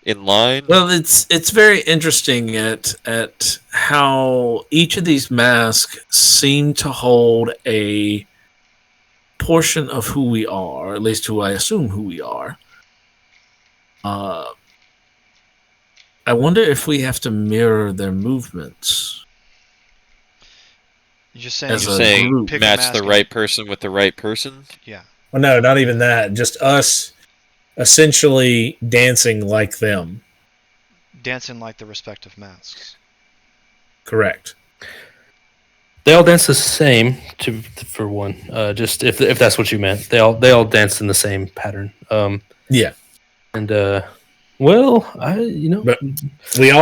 in line? Well, it's very interesting at how each of these masks seem to hold a portion of who we are, or at least who I assume who we are. I wonder if we have to mirror their movements. You're saying, As You're a saying group. Pick a match mask the and- right person with the right person? Yeah. Well, no, not even that. Just us essentially dancing like them. Dancing like the respective masks. Correct. They all dance the same for one. Just if that's what you meant, they all dance in the same pattern. Yeah. And well, But we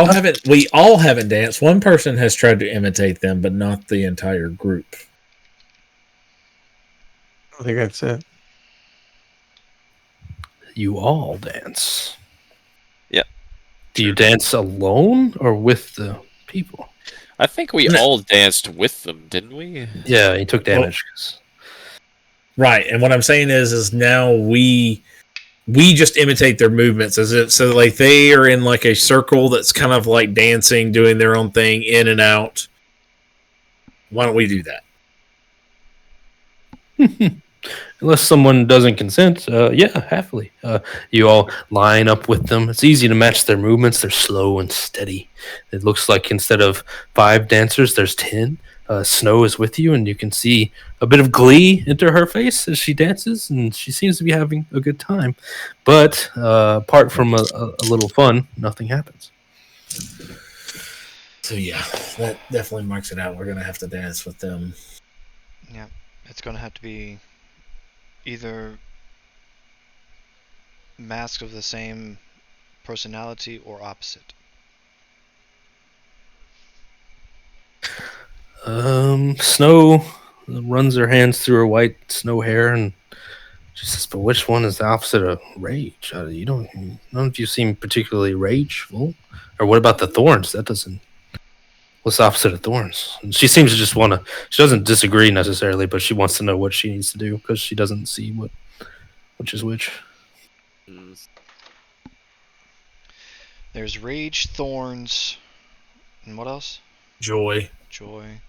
all haven't danced. One person has tried to imitate them, but not the entire group. I think that's it. you all dance. Yeah. Do you dance alone or with the people? I think we all danced with them, didn't we? Yeah, he took damage. Right. And what I'm saying is now we just imitate their movements as if so like they are in like a circle that's kind of like dancing, doing their own thing in and out. Why don't we do that? Unless someone doesn't consent, yeah, happily. You all line up with them. It's easy to match their movements. They're slow and steady. It looks like instead of 5 dancers, there's 10. Snow is with you, and you can see a bit of glee into her face as she dances, and she seems to be having a good time. But apart from a little fun, nothing happens. So yeah, that definitely marks it out. We're gonna have to dance with them. Yeah. It's going to have to be either masks of the same personality or opposite. Snow runs her hands through her white snow hair, and she says, "But which one is the opposite of rage? None of you seem particularly rageful. Or what about the thorns? That doesn't. What's the opposite of thorns?" And she seems to just want to. She doesn't disagree necessarily, but she wants to know what she needs to do because she doesn't see which is which. There's rage, thorns, and what else? Joy. Joy.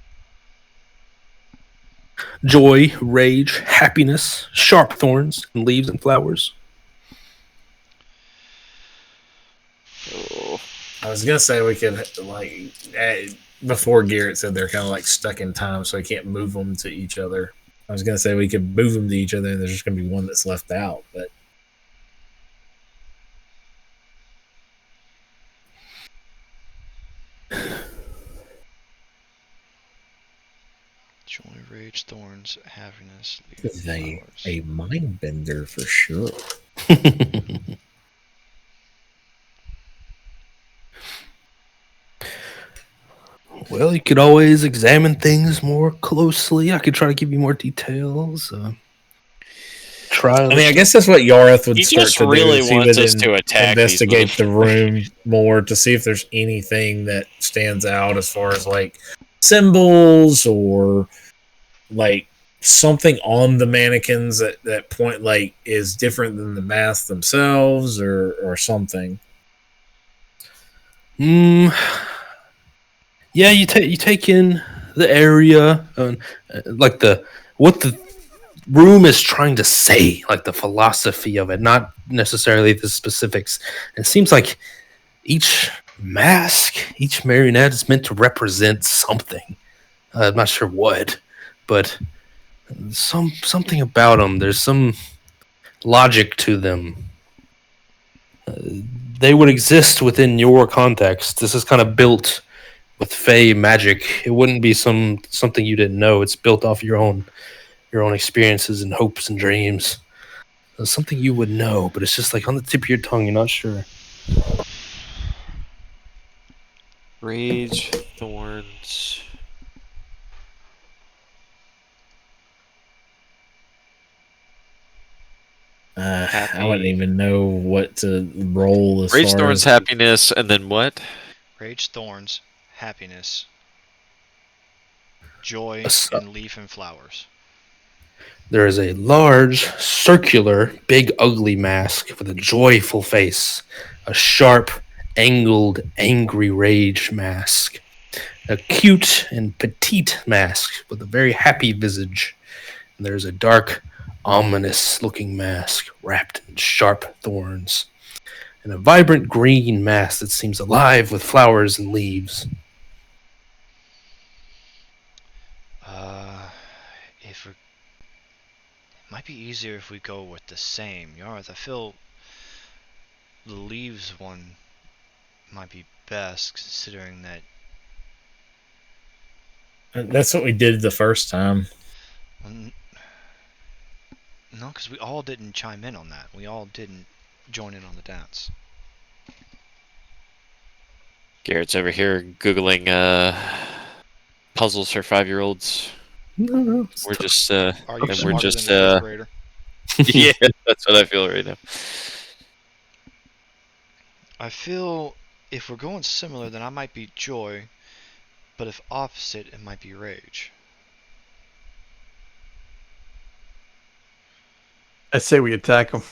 Joy, rage, happiness, sharp thorns, and leaves and flowers. Oh. I was gonna say we could like before Garrett said they're kind of like stuck in time, so I can't move them to each other. I was gonna say we could move them to each other, and there's just gonna be one that's left out. But Joy, rage, thorns, happiness, leaf, this is flowers. a mind bender for sure. Well, you could always examine things more closely. I could try to give you more details. Try. I mean, I guess that's what Yareth would He start just to do. really Is he wants would us to attack these investigate the room more to see if there's anything that stands out as far as like symbols or like something on the mannequins that point like is different than the masks themselves or something. Yeah, you take in the area, like what the room is trying to say, like the philosophy of it, not necessarily the specifics. It seems like each mask, each marionette is meant to represent something. I'm not sure what, but something about them. There's some logic to them. They would exist within your context. This is kind of built with Fey magic. It wouldn't be something you didn't know. It's built off your own experiences and hopes and dreams. It's something you would know, but it's just like on the tip of your tongue. You're not sure. Rage, thorns. I wouldn't even know what to roll as Rage, far thorns, as happiness, and then what? Rage, thorns, happiness, joy, So- and leaf and flowers. There is a large, circular, big, ugly mask with a joyful face, a sharp, angled, angry rage mask, a cute and petite mask with a very happy visage, and there's a dark, ominous-looking mask wrapped in sharp thorns, and a vibrant green mask that seems alive with flowers and leaves. If we, it might be easier if we go with the same. Yarth, I feel the leaves one might be best, considering that. that's what we did the first time. No, because we all didn't chime in on that. We all didn't join in on the dance. Garrett's over here Googling puzzles for 5-year-olds. No, We're just Are you and smarter we're just than an 8th grader? yeah, that's what I feel right now. I feel if we're going similar, then I might be joy, but if opposite, it might be rage. I say we attack them.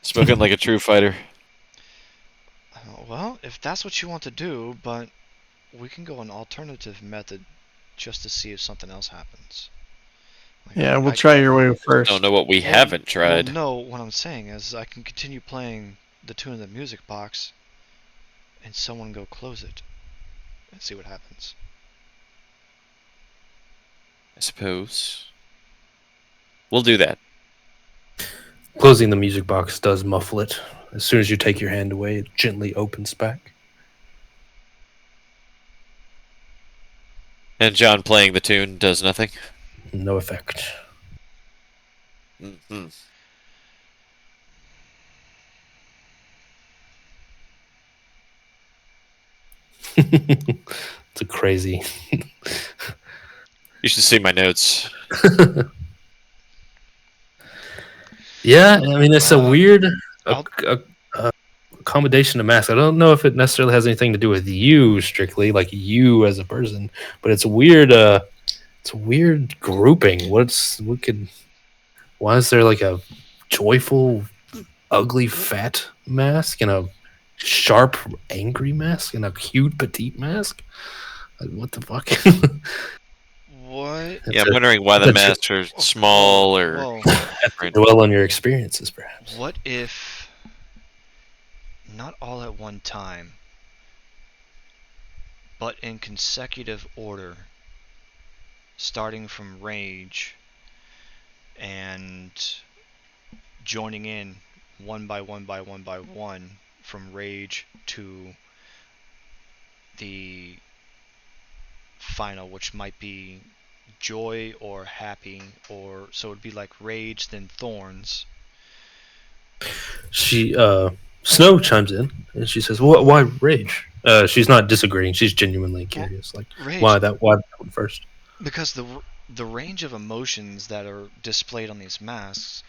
Spoken like a true fighter. Well, if that's what you want to do, but we can go an alternative method just to see if something else happens. Like, Yeah, we'll try your way first. Don't know what we haven't tried. Well, no, what I'm saying is I can continue playing the tune in the music box and someone go close it and see what happens. I suppose. We'll do that. Closing the music box does muffle it. As soon as you take your hand away, it gently opens back. And John playing the tune does nothing. No effect. Mm-hmm. It's a crazy. You should see my notes. Yeah, I mean, it's a weird I'll- accommodation to mask. I don't know if it necessarily has anything to do with you strictly, like you as a person, but it's a weird. It's a weird grouping. Why is there like a joyful, ugly, fat mask and a sharp, angry mask and a cute, petite mask? Like, what the fuck? What? Yeah, I'm wondering why the that's a- masks are small or Whoa. different. Dwell on your experiences, perhaps. What if not all at one time, but in consecutive order, starting from rage and joining in one by one by one by one from rage to the final, which might be joy or happy, or so it'd be like rage, then thorns. She Snow chimes in and she says, Why rage?" She's not disagreeing. She's genuinely curious. Like, Rage, why that one first? because the range of emotions that are displayed on these masks,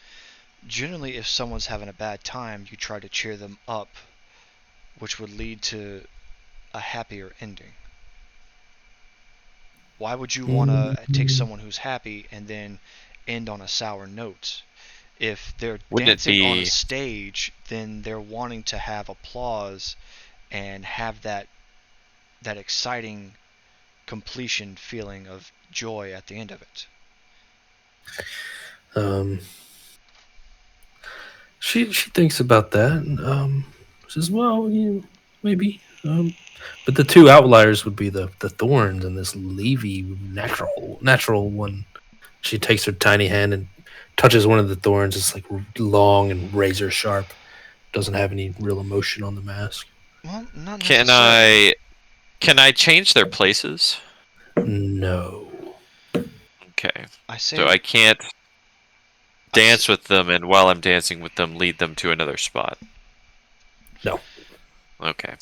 generally, if someone's having a bad time, you try to cheer them up, which would lead to a happier ending. Why would you want to take someone who's happy and then end on a sour note? If they're Wouldn't it dancing on a be stage, then they're wanting to have applause and have that exciting completion feeling of joy at the end of it. She thinks about that and says, "Well, maybe." But the two outliers would be the thorns and this leafy natural one. She takes her tiny hand and touches one of the thorns. It's like long and razor sharp. Doesn't have any real emotion on the mask. Well, not can necessarily. I change their places? No. Okay. I say So I can't dance with them, and while I'm dancing with them, lead them to another spot. No. Okay.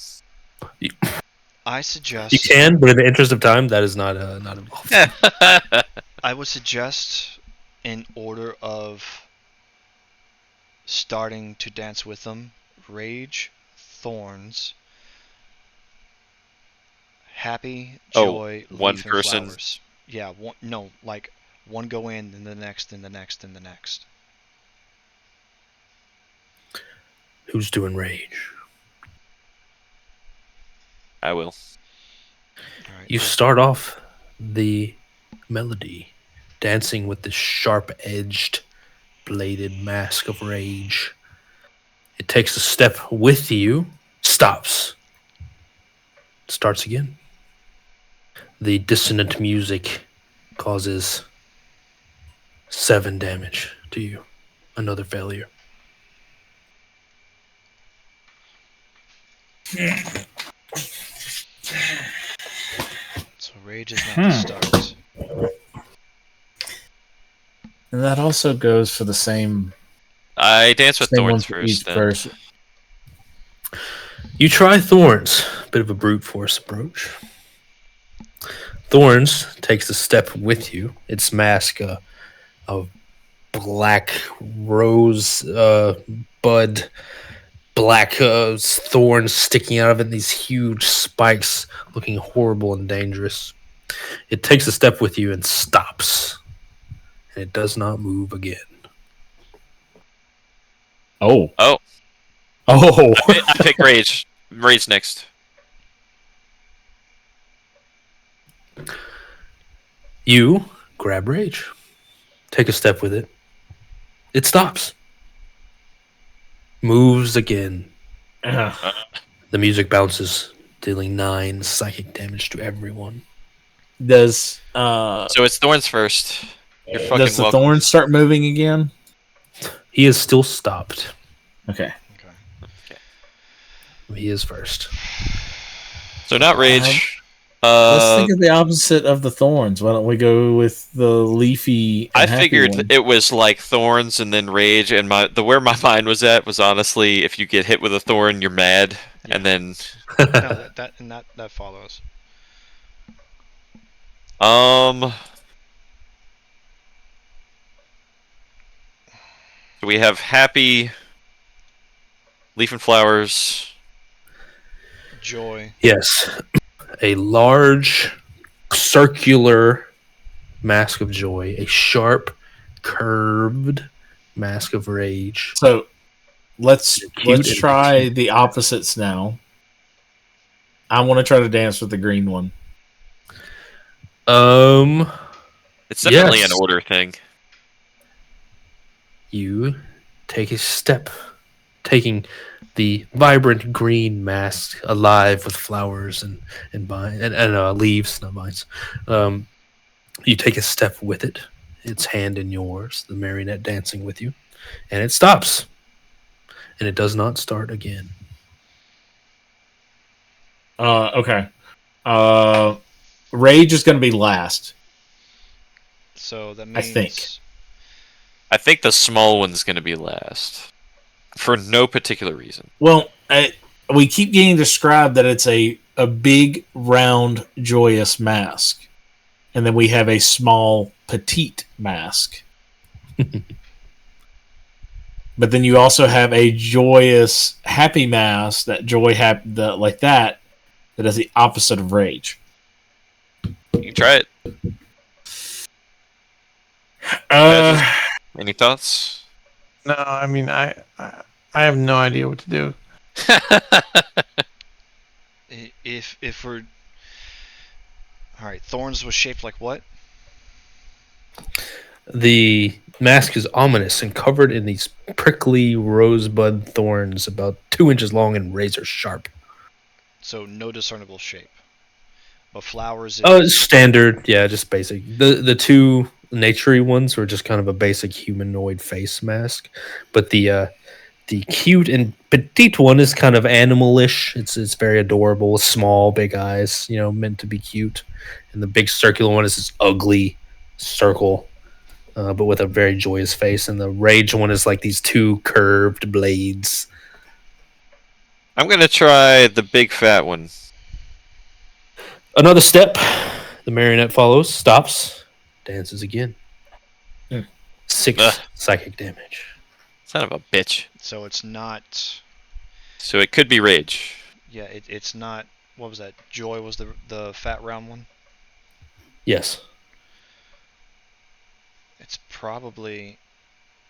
I suggest You can, but in the interest of time, that is not involved. I would suggest, in order of starting to dance with them, rage, thorns, happy, joy, one leaf, and person? flowers. Yeah, one, no, like one go in, then the next, then the next, then the next. Who's doing rage? I will. All right. You start off the melody dancing with this sharp-edged, bladed mask of rage. It takes a step with you, stops, starts again. The dissonant music causes 7 damage to you. Another failure. So rage is not the start. And that also goes for the same. I dance with Same one thorns for first. each Then. person. You try Thorns. Bit of a brute force approach. Thorns takes a step with you. Its mask of black rose bud, black thorns sticking out of it, these huge spikes looking horrible and dangerous. It takes a step with you and stops. And it does not move again. Oh. Oh. Oh. I pick rage. Rage next. You grab rage. Take a step with it. It stops. Moves again. The music bounces, dealing 9 psychic damage to everyone. Does So it's thorns first. You're fucking does the welcome. thorn start moving again? He is still stopped. Okay. He is first. So not rage. Let's think of the opposite of the thorns. Why don't we go with the leafy? And I happy figured one? it was like thorns and then rage, and where my mind was at was honestly, if you get hit with a thorn, you're mad, and then No, that follows. So we have happy, leaf and flowers. Joy. Yes. A large, circular mask of joy. A sharp, curved mask of rage. So let's Cute and try cute. the opposites now. I want to try to dance with the green one. It's definitely Yes. an order thing. You take a step taking the vibrant green mask alive with flowers and leaves, not vines. You take a step with it, its hand in yours, the marionette dancing with you, and it stops. And it does not start again. Okay. Rage is going to be last. So that I means think. I think the small one's going to be last. For no particular reason. Well, we keep getting described that it's a big, round, joyous mask. And then we have a small, petite mask. But then you also have a joyous, happy mask, that like that is the opposite of rage. You can try it. Any thoughts? No, I mean I have no idea what to do. if we're all right, Thorns was shaped like what? The mask is ominous and covered in these prickly rosebud thorns about 2 inches long and razor sharp. So no discernible shape. But flowers is Oh, standard, yeah, just basic. The two naturey ones were just kind of a basic humanoid face mask, but the cute and petite one is kind of animalish. It's very adorable, small, big eyes, meant to be cute. And the big circular one is this ugly circle, but with a very joyous face. And the rage one is like these two curved blades. I'm going to try the big fat one. Another step. The marionette follows, stops, dances again. 6 psychic damage. Son of a bitch. So it's not. So it could be rage. Yeah, it's not. What was that? Joy was the fat round one. Yes. It's probably.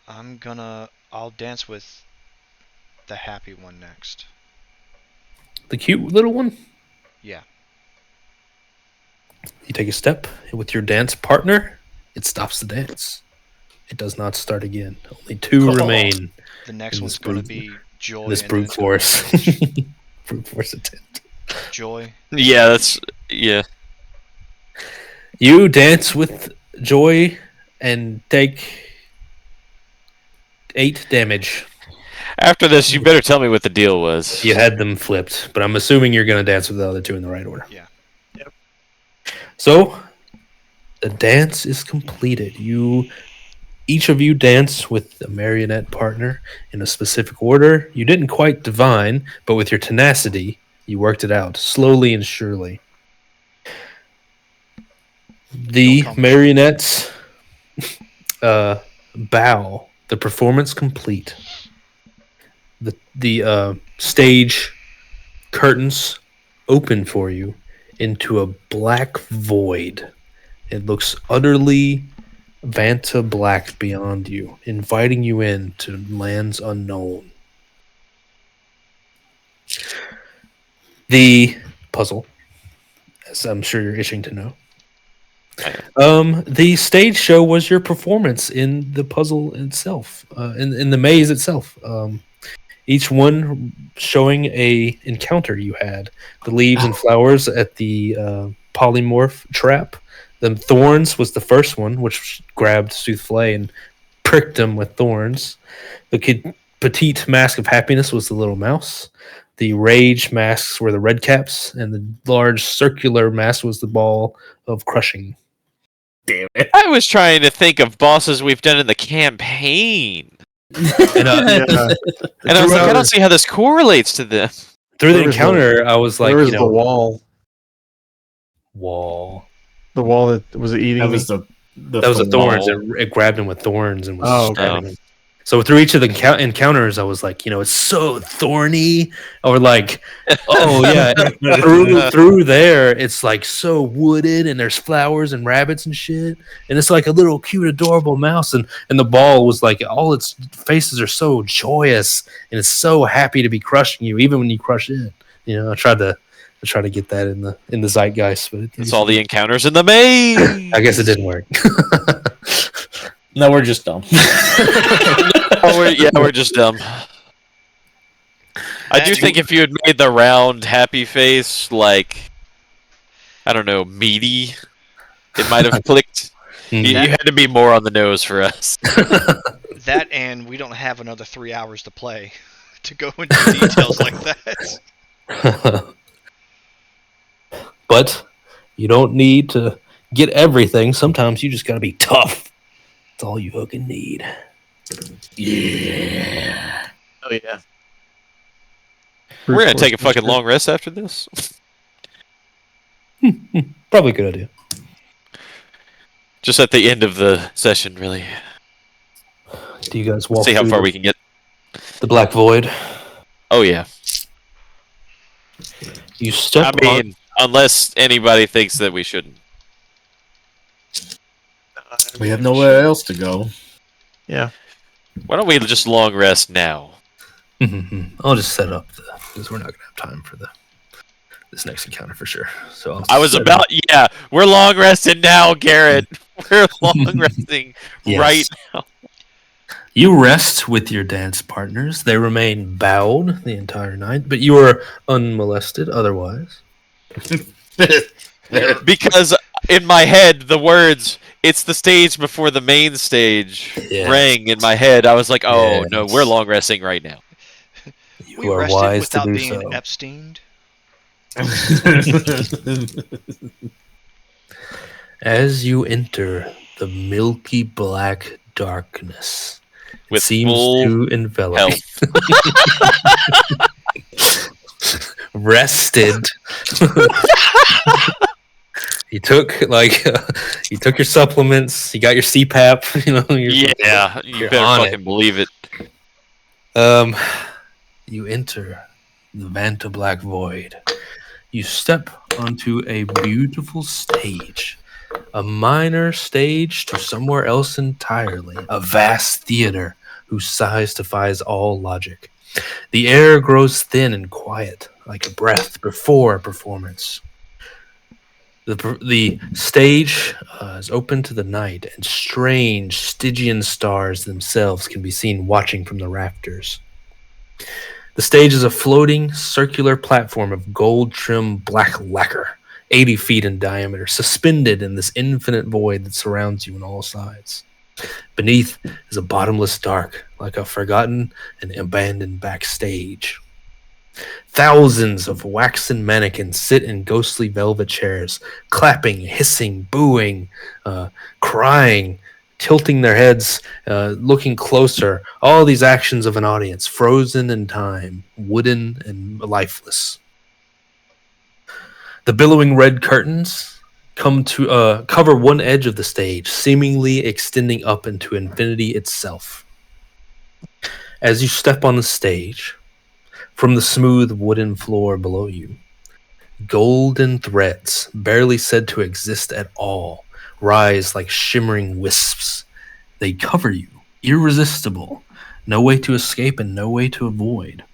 I'll dance with the happy one next. The cute little one? Yeah. You take a step with your dance partner. It stops the dance. It does not start again. Only 2 remain. The next one's going to be Joy. This and brute then force. Brute force attempt. Joy. Yeah. You dance with Joy and take 8 damage. After this, you better tell me what the deal was. You had them flipped, but I'm assuming you're going to dance with the other 2 in the right order. Yeah. Yep. So, the dance is completed. Each of you dance with a marionette partner in a specific order. You didn't quite divine, but with your tenacity, you worked it out slowly and surely. The marionettes bow. The performance complete. The stage curtains open for you into a black void. It looks utterly Vanta black beyond you, inviting you in to lands unknown. The puzzle, as I'm sure you're itching to know. The stage show was your performance in the puzzle itself, in the maze itself. Each one showing a encounter you had. The leaves and flowers at the polymorph trap. The thorns was the first one, which grabbed Souffle and pricked him with thorns. The petite mask of happiness was the little mouse. The rage masks were the red caps, and the large circular mask was the ball of crushing. Damn it. I was trying to think of bosses we've done in the campaign. And, And I was like, I don't see how this correlates to them. through the encounter, I was like, Where was the wall? Wall. The wall that was eating. That me? was the That was the thorns. It grabbed him with thorns and was stabbing him. So through each of the encounters, I was like, it's so thorny. Or like, oh yeah, through there, it's like so wooded, and there's flowers and rabbits and shit, and it's like a little cute, adorable mouse, and the ball was like, all its faces are so joyous, and it's so happy to be crushing you, even when you crush it. I tried to get that in the zeitgeist, but It's all the encounters in the maze. I guess it didn't work. No, we're just dumb. We're just dumb. I do think if you had made the round happy face like, I don't know, meaty, it might have clicked. You had to be more on the nose for us. That, and we don't have another 3 hours to play to go into details like that. But you don't need to get everything. Sometimes you just gotta be tough. That's all you fucking need. Yeah. Oh yeah. We're gonna take a fucking long rest after this. Probably a good idea. Just at the end of the session, really. Do you guys walk See how through far we can get. the Black Void? Oh yeah. You step on... unless anybody thinks that we shouldn't. We have nowhere else to go. Yeah. Why don't we just long rest now? I'll just set up because we're not gonna have time for this next encounter for sure. So we're long resting now, Garrett. We're long resting right now. You rest with your dance partners. They remain bowed the entire night, but you are unmolested otherwise. Because in my head, the words, "It's the stage before the main stage," rang in my head. I was like, oh, no, we're long resting right now. You are wise to do so. Epsteined. As you enter the milky black darkness, it seems to envelop rested. You took your supplements. You got your CPAP. You better fucking believe it. You enter the Vanta Black Void. You step onto a beautiful stage, a minor stage to somewhere else entirely, a vast theater whose size defies all logic. The air grows thin and quiet, like a breath before a performance. The stage is open to the night, and strange Stygian stars themselves can be seen watching from the rafters. The stage is a floating, circular platform of gold-trimmed black lacquer, 80 feet in diameter, suspended in this infinite void that surrounds you on all sides. Beneath is a bottomless dark, like a forgotten and abandoned backstage. Thousands of waxen mannequins sit in ghostly velvet chairs, clapping, hissing, booing, crying, tilting their heads, looking closer. All these actions of an audience, frozen in time, wooden and lifeless. The billowing red curtains come to cover one edge of the stage, seemingly extending up into infinity itself. As you step on the stage, from the smooth wooden floor below you, golden threads, barely said to exist at all, rise like shimmering wisps. They cover you, irresistible, no way to escape and no way to avoid.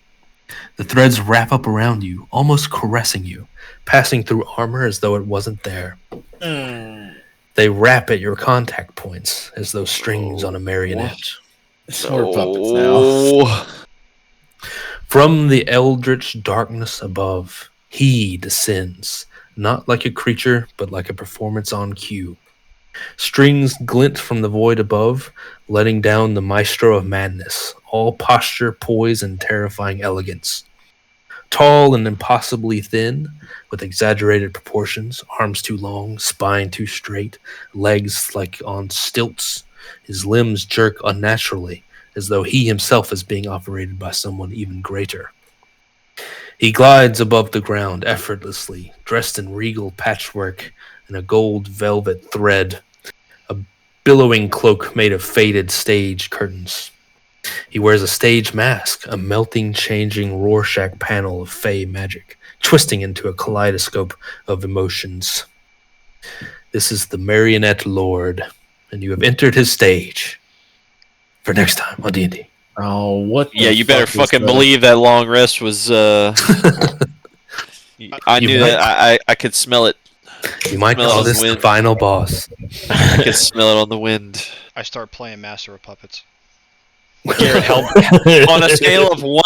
The threads wrap up around you, almost caressing you, passing through armor as though it wasn't there. They rap at your contact points as though strings on a marionette. We're puppets now. From the eldritch darkness above, he descends, not like a creature, but like a performance on cue. Strings glint from the void above, letting down the maestro of madness, all posture, poise, and terrifying elegance. Tall and impossibly thin, with exaggerated proportions, arms too long, spine too straight, legs like on stilts. His limbs jerk unnaturally, as though he himself is being operated by someone even greater. He glides above the ground effortlessly, dressed in regal patchwork and a gold velvet thread, a billowing cloak made of faded stage curtains. He wears a stage mask, a melting, changing Rorschach panel of fey magic, twisting into a kaleidoscope of emotions. This is the Marionette Lord, and you have entered his stage. For next time on D&D. Oh, what? Yeah, you better fucking believe that long rest was. I knew that. I could smell it. You might call this the final boss. I could smell it on the wind. I start playing Master of Puppets. Garrett, help. On a scale of 1